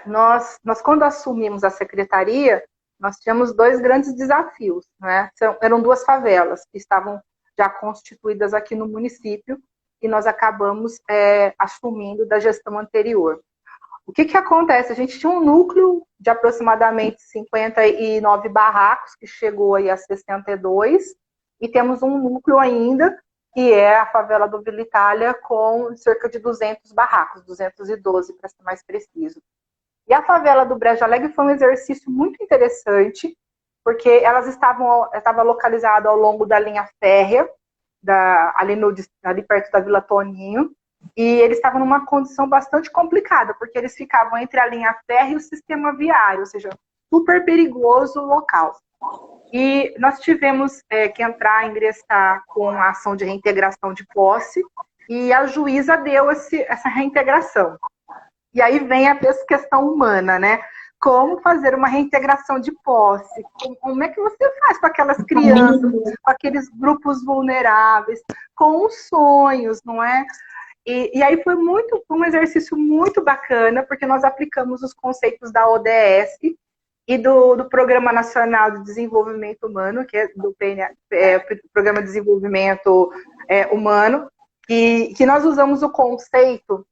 Nós quando assumimos a secretaria, nós tínhamos 2 grandes desafios, né? Eram 2 favelas que estavam já constituídas aqui no município e nós acabamos assumindo da gestão anterior. O que acontece? A gente tinha um núcleo de aproximadamente 59 barracos, que chegou aí a 62, e temos um núcleo ainda, que é a favela do Vila Itália, com cerca de 200 barracos, 212 para ser mais preciso. E a favela do Brejo Alegre foi um exercício muito interessante, porque elas estavam localizadas ao longo da linha férrea, ali perto da Vila Toninho, e eles estavam numa condição bastante complicada, porque eles ficavam entre a linha férrea e o sistema viário, ou seja, super perigoso o local. E nós tivemos que ingressar com a ação de reintegração de posse, e a juíza deu essa reintegração. E aí vem a questão humana, né? Como fazer uma reintegração de posse? Como é que você faz com aquelas crianças, com aqueles grupos vulneráveis, com os sonhos, não é? E aí foi um exercício muito bacana, porque nós aplicamos os conceitos da ODS e do Programa Nacional de Desenvolvimento Humano, que é do Programa de Desenvolvimento Humano, e que nós usamos o conceito,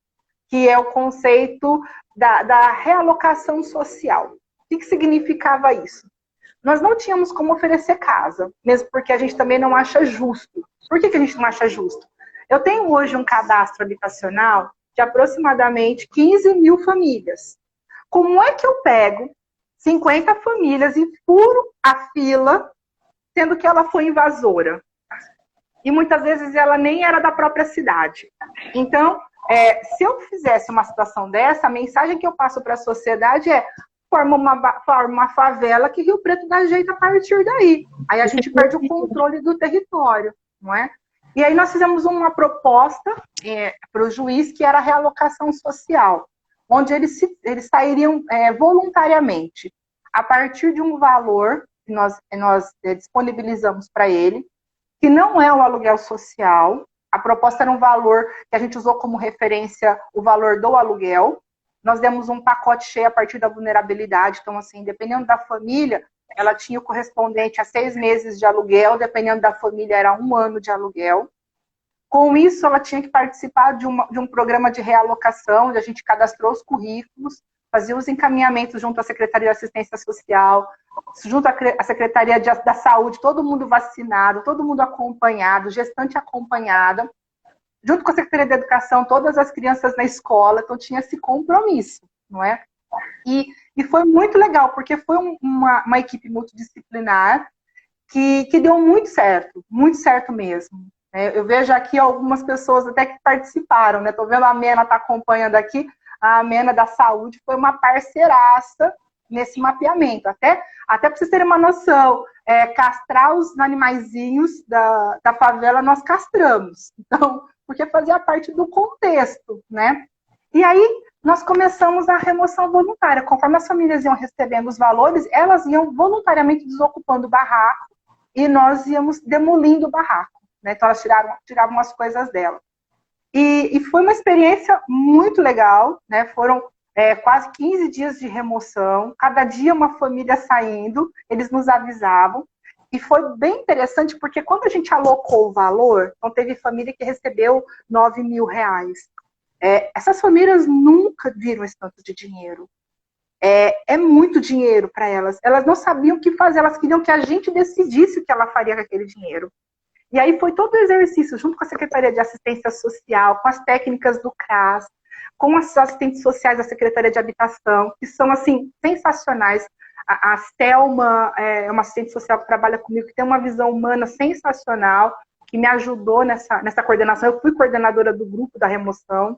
que é o conceito da realocação social. O que significava isso? Nós não tínhamos como oferecer casa, mesmo porque a gente também não acha justo. Por que a gente não acha justo? Eu tenho hoje um cadastro habitacional de aproximadamente 15 mil famílias. Como é que eu pego 50 famílias e furo a fila, sendo que ela foi invasora? E muitas vezes ela nem era da própria cidade. Então, se eu fizesse uma situação dessa, a mensagem que eu passo para a sociedade é: forma uma favela que Rio Preto dá jeito a partir daí. Aí a gente perde o controle do território, não é? E aí nós fizemos uma proposta para o juiz, que era a realocação social, onde eles sairiam voluntariamente, a partir de um valor que nós disponibilizamos para ele, que não é um aluguel social. A proposta era um valor que a gente usou como referência o valor do aluguel. Nós demos um pacote cheio a partir da vulnerabilidade. Então, assim, dependendo da família, ela tinha o correspondente a 6 meses de aluguel, dependendo da família, era 1 ano de aluguel. Com isso, ela tinha que participar de um programa de realocação, onde a gente cadastrou os currículos, fazia os encaminhamentos junto à Secretaria de Assistência Social, junto à Secretaria da Saúde, todo mundo vacinado, todo mundo acompanhado, gestante acompanhada, junto com a Secretaria de Educação, todas as crianças na escola, então tinha esse compromisso, não é? E foi muito legal, porque foi uma equipe multidisciplinar que deu muito certo mesmo. Eu vejo aqui algumas pessoas até que participaram, né? Estou vendo a Mena está acompanhando aqui, a Mena da Saúde foi uma parceiraça nesse mapeamento. Até para vocês terem uma noção, castrar os animaizinhos da favela nós castramos. Então, porque fazia parte do contexto, né? E aí nós começamos a remoção voluntária. Conforme as famílias iam recebendo os valores, elas iam voluntariamente desocupando o barraco e nós íamos demolindo o barraco. Né? Então elas tiravam as coisas dela. E foi uma experiência muito legal, né? Foram quase 15 dias de remoção, cada dia uma família saindo, eles nos avisavam. E foi bem interessante, porque quando a gente alocou o valor, então teve família que recebeu R$9.000. Essas famílias nunca viram esse tanto de dinheiro. É muito dinheiro para elas. Elas não sabiam o que fazer, elas queriam que a gente decidisse o que ela faria com aquele dinheiro. E aí foi todo o exercício, junto com a Secretaria de Assistência Social, com as técnicas do CRAS, com as assistentes sociais da Secretaria de Habitação, que são, assim, sensacionais. A Selma é uma assistente social que trabalha comigo, que tem uma visão humana sensacional, que me ajudou nessa coordenação. Eu fui coordenadora do grupo da remoção.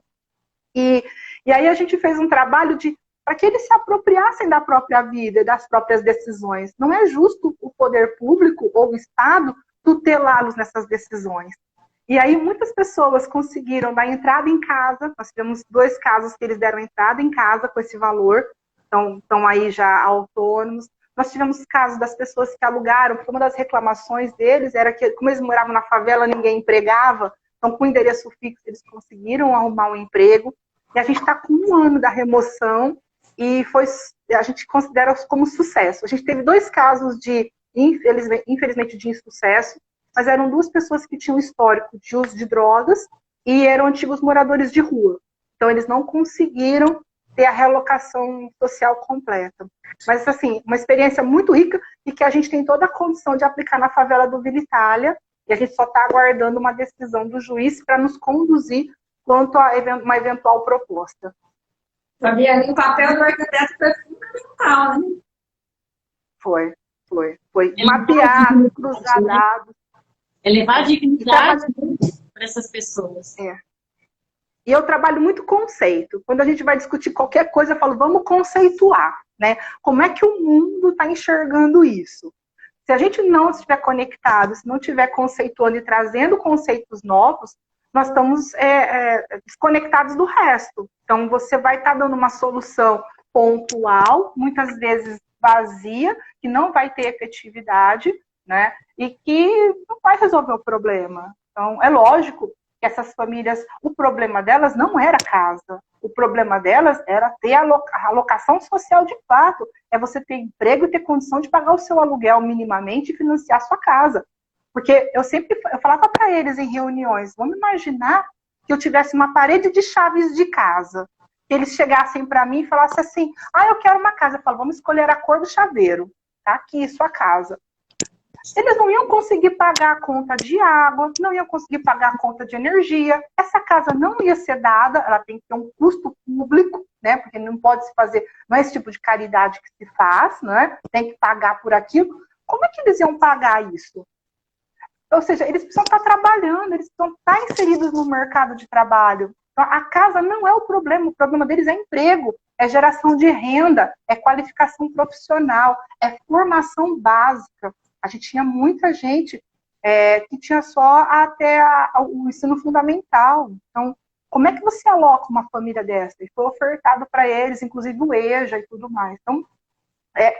E aí a gente fez um trabalho para que eles se apropriassem da própria vida e das próprias decisões. Não é justo o poder público ou o Estado tutelá-los nessas decisões. E aí muitas pessoas conseguiram dar entrada em casa, nós tivemos 2 casos que eles deram entrada em casa com esse valor, estão aí já autônomos. Nós tivemos casos das pessoas que alugaram, porque uma das reclamações deles era que, como eles moravam na favela, ninguém empregava, então com o endereço fixo eles conseguiram arrumar um emprego, e a gente está com 1 ano da remoção, e a gente considera como sucesso. A gente teve 2 casos de infelizmente de insucesso, mas eram 2 pessoas que tinham histórico de uso de drogas e eram antigos moradores de rua. Então, eles não conseguiram ter a realocação social completa. Mas, assim, uma experiência muito rica e que a gente tem toda a condição de aplicar na favela do Vila Itália, e a gente só está aguardando uma decisão do juiz para nos conduzir quanto a uma eventual proposta. Fabiana, o papel do arquiteto foi fundamental, né? Foi mapeado, cruzado. Levar dignidade para essas pessoas. E eu trabalho muito conceito. Quando a gente vai discutir qualquer coisa, eu falo, vamos conceituar, né? Como é que o mundo está enxergando isso? Se a gente não estiver conectado, se não estiver conceituando e trazendo conceitos novos, nós estamos desconectados do resto. Então, você vai estar dando uma solução pontual, muitas vezes vazia, que não vai ter efetividade, né? E que não vai resolver o problema. Então, é lógico que essas famílias, o problema delas não era casa. O problema delas era ter a alocação social de fato. É você ter emprego e ter condição de pagar o seu aluguel minimamente e financiar a sua casa. Porque eu falava para eles em reuniões, vamos imaginar que eu tivesse uma parede de chaves de casa. Que eles chegassem para mim e falassem assim, eu quero uma casa. Eu falo, vamos escolher a cor do chaveiro. Tá aqui, sua casa. Eles não iam conseguir pagar a conta de água, não iam conseguir pagar a conta de energia. Essa casa não ia ser dada, ela tem que ter um custo público, né? Porque não pode se fazer, não é esse tipo de caridade que se faz, né? Tem que pagar por aquilo. Como é que eles iam pagar isso? Ou seja, eles precisam estar trabalhando, eles precisam estar inseridos no mercado de trabalho. Então, a casa não é o problema deles é emprego, é geração de renda, é qualificação profissional, é formação básica. A gente tinha muita gente que tinha só até o ensino fundamental. Então, como é que você aloca uma família dessa? E foi ofertado para eles, inclusive o EJA e tudo mais. Então,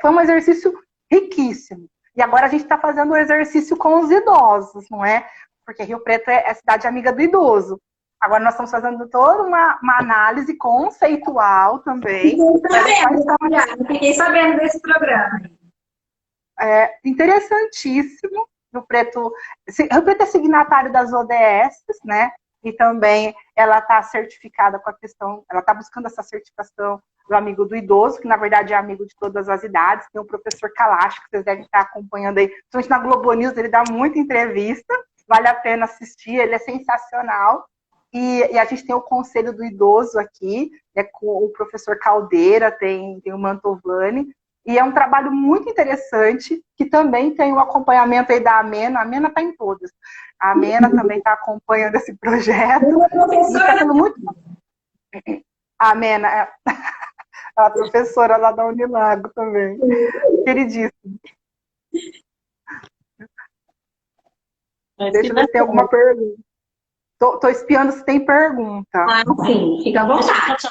foi um exercício riquíssimo. E agora a gente está fazendo o exercício com os idosos, não é? Porque Rio Preto é a cidade amiga do idoso. Agora nós estamos fazendo toda uma análise conceitual também. Fiquei sabendo desse programa. É interessantíssimo. Rio Preto é signatário das ODS, né? E também ela está certificada com a questão, ela está buscando essa certificação do amigo do idoso, que na verdade é amigo de todas as idades. Tem o professor Kalash, que vocês devem estar acompanhando aí, principalmente na Globo News, ele dá muita entrevista, vale a pena assistir, ele é sensacional. E a gente tem o Conselho do Idoso aqui, com o professor Caldeira, tem o Mantovani, e é um trabalho muito interessante, que também tem o acompanhamento aí da Amena. A Amena está em todas. A Amena também está acompanhando esse projeto. Está sendo muito... A Amena é a professora lá da Unilago também. Queridíssima. Deixa eu ver se tem alguma pergunta. Tô espiando se tem pergunta. Ah, sim, fica à vontade.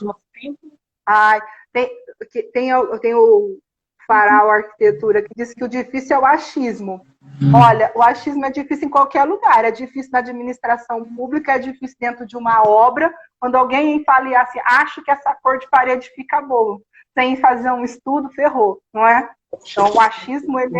Tem o Farol Arquitetura, que diz que o difícil é o achismo. Olha, o achismo é difícil em qualquer lugar, é difícil na administração pública, é difícil dentro de uma obra, quando alguém fala assim, acho que essa cor de parede fica boa, sem fazer um estudo, ferrou, não é? Então, o achismo, ele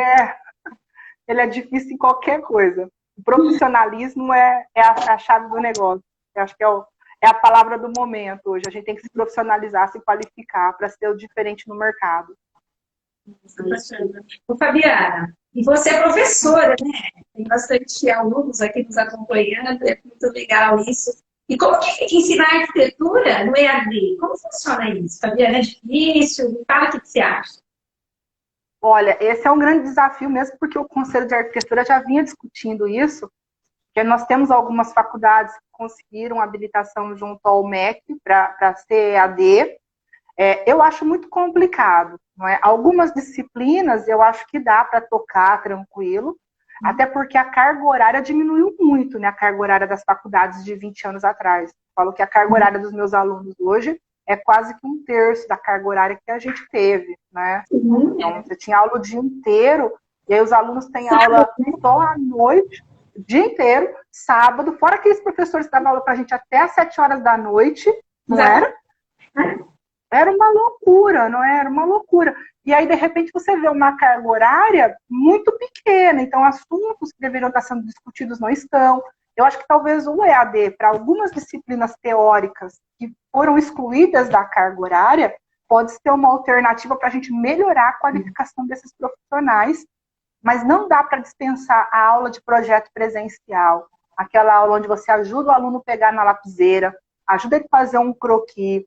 é difícil em qualquer coisa. O profissionalismo é a chave do negócio. Eu acho que é a palavra do momento hoje. A gente tem que se profissionalizar, se qualificar para ser o diferente no mercado. Ô, Fabiana, e você é professora, né? Tem bastante alunos aqui nos acompanhando, é muito legal isso. E como que fica ensinar arquitetura no EAD? Como funciona isso? Fabiana, é difícil? Me fala o que você acha. Olha, esse é um grande desafio mesmo, porque o Conselho de Arquitetura já vinha discutindo isso, porque nós temos algumas faculdades que conseguiram habilitação junto ao MEC para ser EAD. Eu acho muito complicado, não é? Algumas disciplinas eu acho que dá para tocar tranquilo, até porque a carga horária diminuiu muito, né? A carga horária das faculdades de 20 anos atrás. Falo que a carga horária dos meus alunos hoje é quase que 1/3 da carga horária que a gente teve, né? Então, você tinha aula o dia inteiro, e aí os alunos têm aula só à noite, o dia inteiro, sábado, fora aqueles professores que davam aula pra gente até às 7 horas da noite, não era? Era uma loucura, não era? Era uma loucura. E aí, de repente, você vê uma carga horária muito pequena, então assuntos que deveriam estar sendo discutidos não estão. Eu acho que talvez o EAD, para algumas disciplinas teóricas que foram excluídas da carga horária, pode ser uma alternativa para a gente melhorar a qualificação desses profissionais, mas não dá para dispensar a aula de projeto presencial, aquela aula onde você ajuda o aluno a pegar na lapiseira, ajuda ele a fazer um croquis,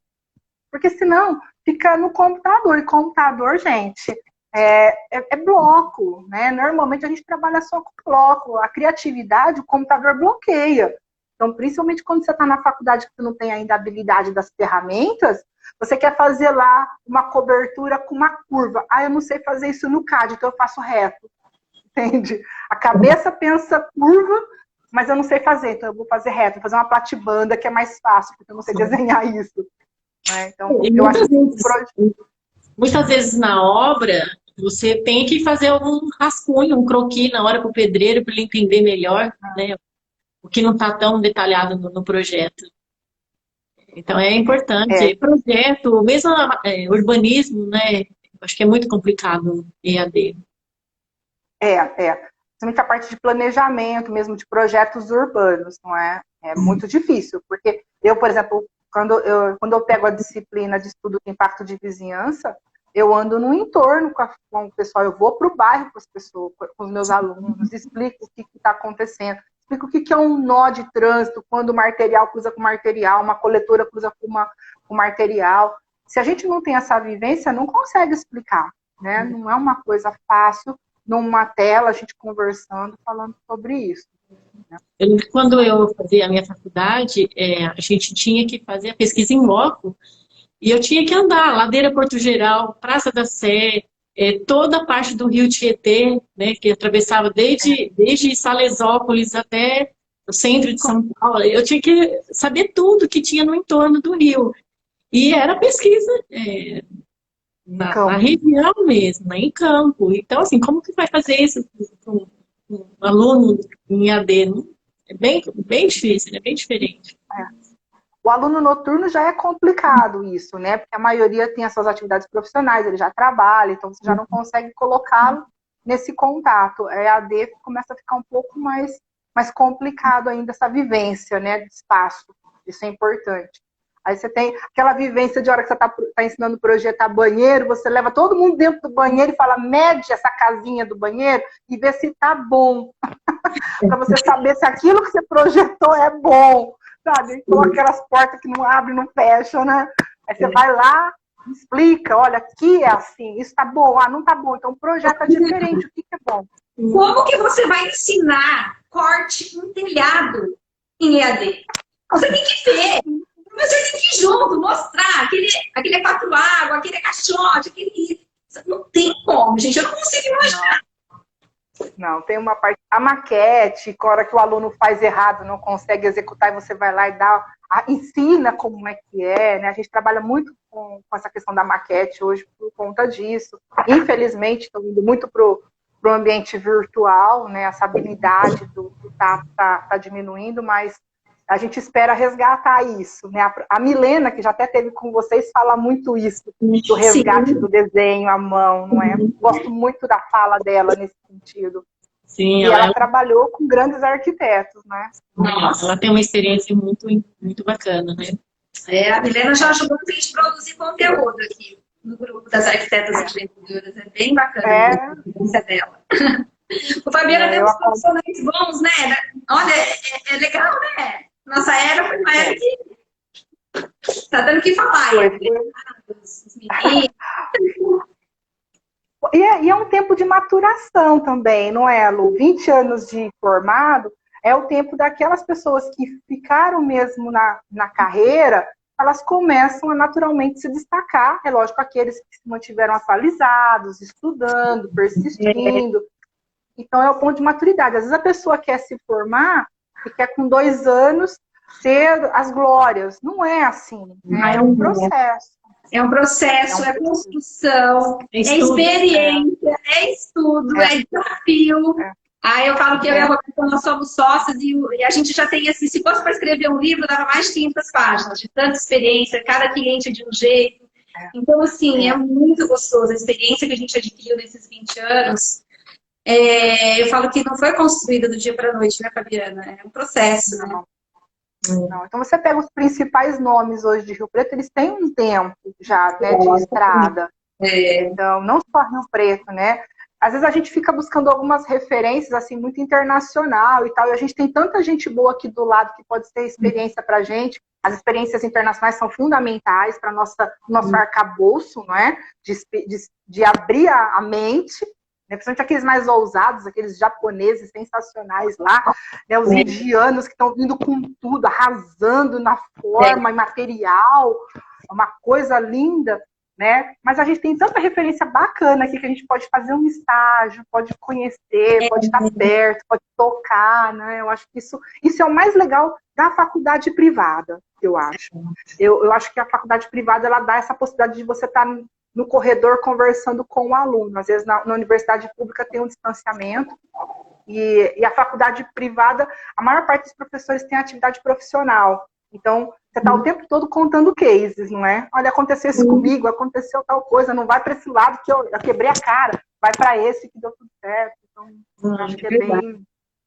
porque senão fica no computador, e computador, gente, é bloco, né? Normalmente a gente trabalha só com bloco, a criatividade, o computador bloqueia. Então, principalmente quando você está na faculdade que você não tem ainda a habilidade das ferramentas, você quer fazer lá uma cobertura com uma curva. Ah, eu não sei fazer isso no CAD, então eu faço reto. Entende? A cabeça pensa curva, mas eu não sei fazer, então eu vou fazer reto, vou fazer uma platibanda que é mais fácil, porque eu não sei desenhar isso. Então, eu acho que muitas vezes na obra, você tem que fazer algum rascunho, um croquis na hora para o pedreiro, para ele entender melhor, né, o que não está tão detalhado no projeto. Então é importante. Projeto, mesmo urbanismo, né, acho que é muito complicado EAD. Principalmente a parte de planejamento mesmo, de projetos urbanos, não é? É muito difícil, porque eu, por exemplo, quando eu pego a disciplina de estudo de impacto de vizinhança, eu ando no entorno com o pessoal, eu vou para o bairro com as pessoas, com os meus alunos, explico o que está acontecendo, explico o que é um nó de trânsito, quando o material cruza com material, uma coletora cruza com material. Se a gente não tem essa vivência, não consegue explicar, né? Não é uma coisa fácil, numa tela, a gente conversando, falando sobre isso. Quando eu fazia a minha faculdade, a gente tinha que fazer a pesquisa em loco, e eu tinha que andar, Ladeira Porto Geral, Praça da Sé, toda a parte do Rio Tietê, né, que atravessava desde Salesópolis até o centro de São Paulo. Eu tinha que saber tudo que tinha no entorno do rio. E era pesquisa na região mesmo, né, em campo. Então, assim, como que vai fazer isso com um aluno em AD? É bem difícil, é bem diferente. O aluno noturno já é complicado isso, né? Porque a maioria tem as suas atividades profissionais, ele já trabalha, então você já não consegue colocá-lo nesse contato. A EAD começa a ficar um pouco mais complicado ainda essa vivência, né, de espaço. Isso é importante. Aí você tem aquela vivência de hora que você está ensinando a projetar banheiro, você leva todo mundo dentro do banheiro e fala, mede essa casinha do banheiro e vê se tá bom. Para você saber se aquilo que você projetou é bom, sabe? Com aquelas portas que não abrem, não fecham, né? Aí você vai lá, explica, olha, aqui é assim, isso tá bom, não tá bom, então projeta diferente, o que é bom. Como que você vai ensinar corte em telhado em EAD? Você tem que ver. Você tem que ir junto, mostrar. Aquele é 4 águas, aquele é caixote, aquele... Não tem como, gente. Eu não consigo imaginar. Não, tem uma parte... A maquete, a hora que o aluno faz errado, não consegue executar, e você vai lá e ensina como é que é, né? A gente trabalha muito com essa questão da maquete hoje por conta disso. Infelizmente, estão indo muito pro ambiente virtual, né? Essa habilidade do tato tá diminuindo, mas a gente espera resgatar isso, né? A Milena, que já até teve com vocês, fala muito isso, do resgate do desenho à mão, não é? Gosto muito da fala dela nesse sentido. Sim, e ela trabalhou com grandes arquitetos, né? Nossa, ela tem uma experiência muito, muito bacana, né? A Milena já ajudou a gente a produzir conteúdo aqui no grupo das arquitetas empreendedoras. É bem bacana a experiência dela. O Fabiana tem uns profissionais bons, né? Olha, é legal, né? Nossa era foi uma era que tá dando o que falar. E é um tempo de maturação também, não é, Lu? 20 anos de formado é o tempo daquelas pessoas que ficaram mesmo na carreira, elas começam a naturalmente se destacar. É lógico, aqueles que se mantiveram atualizados, estudando, persistindo. Então é o ponto de maturidade. Às vezes a pessoa quer se formar e quer com 2 anos ter as glórias. Não é assim, né? É um processo. É um processo, é construção, é experiência, é estudo, é desafio. Aí eu falo que eu e a Roberta, nós somos sócias e a gente já tem assim, se fosse para escrever um livro, dava mais de 500 páginas, de tanta experiência, cada cliente de um jeito. Então, assim, é muito gostoso a experiência que a gente adquiriu nesses 20 anos. Eu falo que não foi construída do dia para a noite, né, Fabiana? É um processo, né? Não. Então você pega os principais nomes hoje de Rio Preto, eles têm um tempo já, né, de estrada. Então, não só Rio Preto, né? Às vezes a gente fica buscando algumas referências, assim, muito internacional e tal, e a gente tem tanta gente boa aqui do lado que pode ser experiência pra gente. As experiências internacionais são fundamentais para nosso arcabouço, não é? De abrir a mente, né? Principalmente aqueles mais ousados, aqueles japoneses sensacionais lá, né? Os indianos que estão vindo com tudo, arrasando na forma e material, uma coisa linda, né? Mas a gente tem tanta referência bacana aqui que a gente pode fazer um estágio, pode conhecer, pode estar perto, pode tocar, né? Eu acho que isso é o mais legal da faculdade privada, eu acho. Eu acho que a faculdade privada, ela dá essa possibilidade de você estar no corredor conversando com o aluno. Às vezes na universidade pública tem um distanciamento e a faculdade privada, a maior parte dos professores tem atividade profissional. Então, você está o tempo todo contando cases, não é? Olha, aconteceu isso comigo, aconteceu tal coisa, não vai para esse lado que eu quebrei a cara, vai para esse que deu tudo certo. Então, acho que é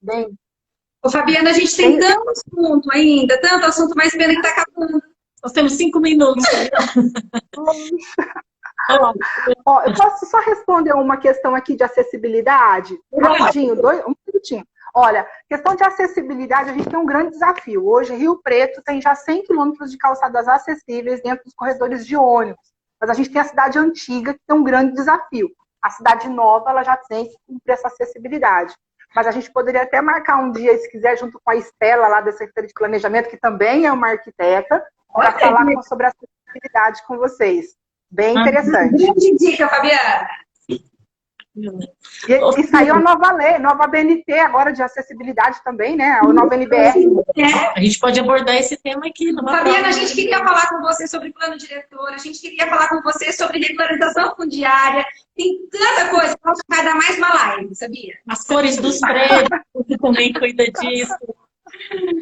bem... Ô, Fabiana, a gente tem tanto assunto ainda, tanto assunto, mas pena que está acabando. Nós temos 5 minutos. Ó, eu posso só responder uma questão aqui de acessibilidade? Rapidinho, um minutinho. Olha, questão de acessibilidade, a gente tem um grande desafio. Hoje, Rio Preto tem já 100 quilômetros de calçadas acessíveis dentro dos corredores de ônibus. Mas a gente tem a cidade antiga, que tem um grande desafio. A cidade nova, ela já tem que cumprir essa acessibilidade. Mas a gente poderia até marcar um dia, se quiser, junto com a Estela, lá da Secretaria de Planejamento, que também é uma arquiteta, para falar sobre a acessibilidade com vocês. Bem interessante. Grande dica, Fabiana. E saiu a nova lei, nova BNT agora de acessibilidade também, né? A nova NBR. A gente pode abordar esse tema aqui. Fabiana, a gente queria falar com você sobre plano diretor, a gente queria falar com você sobre regularização fundiária. Tem tanta coisa, a gente vai dar mais uma live, sabia? As cores dos prédios, você também cuida disso.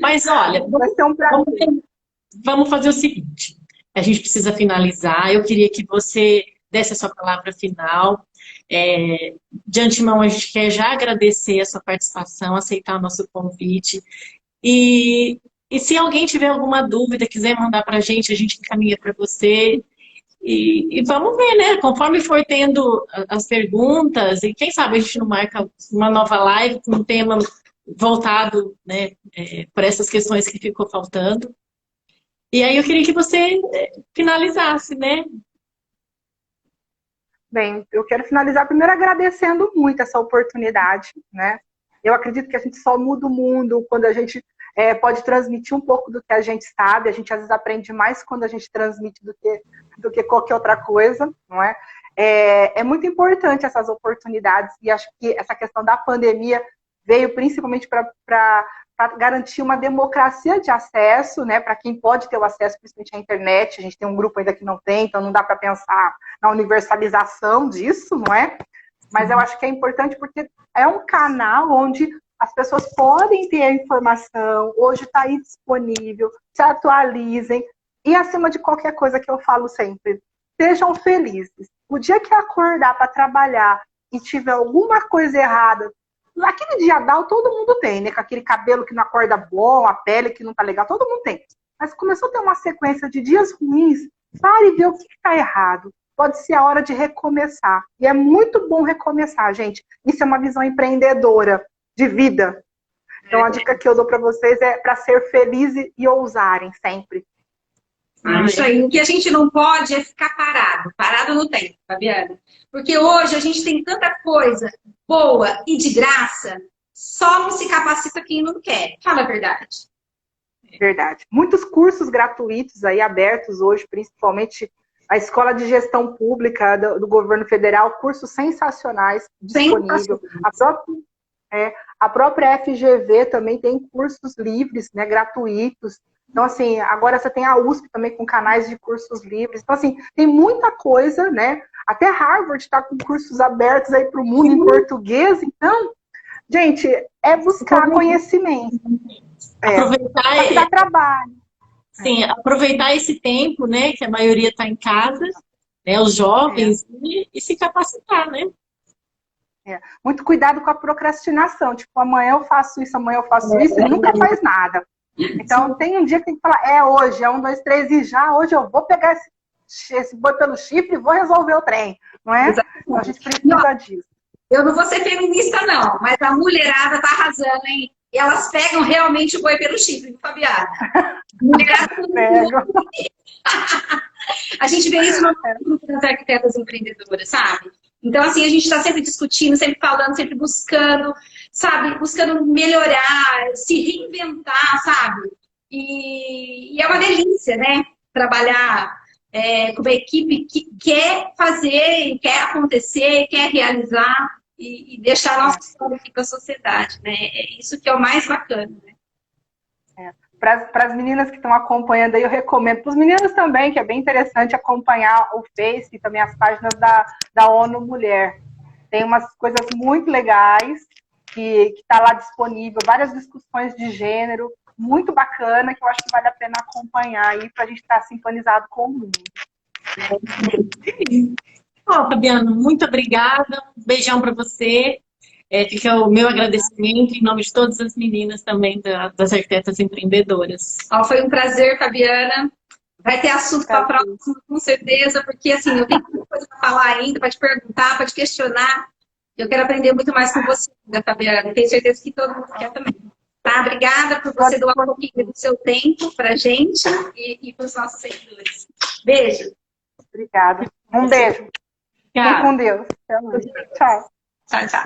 Mas olha, vamos fazer o seguinte. A gente precisa finalizar. Eu queria que você desse a sua palavra final. De antemão, a gente quer já agradecer a sua participação, aceitar o nosso convite. E se alguém tiver alguma dúvida, quiser mandar para a gente encaminha para você. E vamos ver, né? Conforme for tendo as perguntas, e quem sabe a gente não marca uma nova live com um tema voltado, né, para essas questões que ficou faltando. E aí eu queria que você finalizasse, né? Bem, eu quero finalizar primeiro agradecendo muito essa oportunidade, né? Eu acredito que a gente só muda o mundo quando a gente pode transmitir um pouco do que a gente sabe. A gente às vezes aprende mais quando a gente transmite do que qualquer outra coisa, não é? É muito importante essas oportunidades e acho que essa questão da pandemia veio principalmente para garantir uma democracia de acesso, né, para quem pode ter o acesso, principalmente à internet. A gente tem um grupo ainda que não tem, então não dá para pensar na universalização disso, não é? Mas eu acho que é importante porque é um canal onde as pessoas podem ter a informação, hoje está aí disponível, se atualizem, e acima de qualquer coisa que eu falo sempre, sejam felizes. O dia que acordar para trabalhar e tiver alguma coisa errada, naquele dia todo mundo tem, né? Com aquele cabelo que não acorda bom, a pele que não tá legal, todo mundo tem. Mas começou a ter uma sequência de dias ruins, pare e vê o que está errado. Pode ser a hora de recomeçar. E é muito bom recomeçar, gente. Isso é uma visão empreendedora de vida. Então a dica que eu dou para vocês é para ser felizes e ousarem sempre. Isso aí. O que a gente não pode é ficar parado. Parado no tempo, Fabiana. Porque hoje a gente tem tanta coisa boa e de graça, só não se capacita quem não quer. Fala a verdade. Verdade. Muitos cursos gratuitos aí abertos hoje, principalmente a Escola de Gestão Pública do Governo Federal, cursos sensacionais disponíveis. A própria FGV também tem cursos livres, né, gratuitos. Então, assim, agora você tem a USP também com canais de cursos livres. Então, assim, tem muita coisa, né? Até Harvard está com cursos abertos aí para o mundo em português. Então, gente, é buscar conhecimento. Aproveitar dá trabalho. Sim, aproveitar esse tempo, né? Que a maioria está em casa, né? Os jovens, e se capacitar, né? Muito cuidado com a procrastinação. Tipo, amanhã eu faço isso, e nunca faz nada. Então, tem um dia que tem que falar, hoje, 1, 2, 3, e já, hoje eu vou pegar esse boi pelo chifre e vou resolver o trem, não é? Então, a gente precisa disso. Eu não vou ser feminista, não, mas a mulherada tá arrasando, hein? E elas pegam realmente o boi pelo chifre, viu, Fabiana? Mulherada pegam. A gente vê isso no grupo das arquitetas empreendedoras, sabe? Então, assim, a gente está sempre discutindo, sempre falando, sempre buscando, sabe? Buscando melhorar, se reinventar, sabe? E é uma delícia, né? Trabalhar com uma equipe que quer fazer, quer acontecer, quer realizar e deixar a nossa história aqui para a sociedade, né? É isso que é o mais bacana, né? Para as meninas que estão acompanhando aí, eu recomendo. Para os meninos também, que é bem interessante acompanhar o Face e também as páginas da ONU Mulher. Tem umas coisas muito legais que está lá disponível, várias discussões de gênero, muito bacana, que eu acho que vale a pena acompanhar aí para a gente estar sintonizado com o mundo. Fabiana, muito obrigada. Um beijão para você. Fica o meu agradecimento em nome de todas as meninas também das arquitetas empreendedoras. Foi um prazer, Fabiana. Vai ter assunto para a próxima, com certeza, porque assim, eu tenho muita coisa para falar ainda, para te perguntar, para te questionar. Eu quero aprender muito mais com você, Fabiana. Tenho certeza que todo mundo quer também. Tá? Obrigada por você doar um pouquinho do seu tempo para a gente e para os nossos seguidores. Beijo. Obrigada. Um beijo. Fique com Deus. Tchau. Tchau, tchau.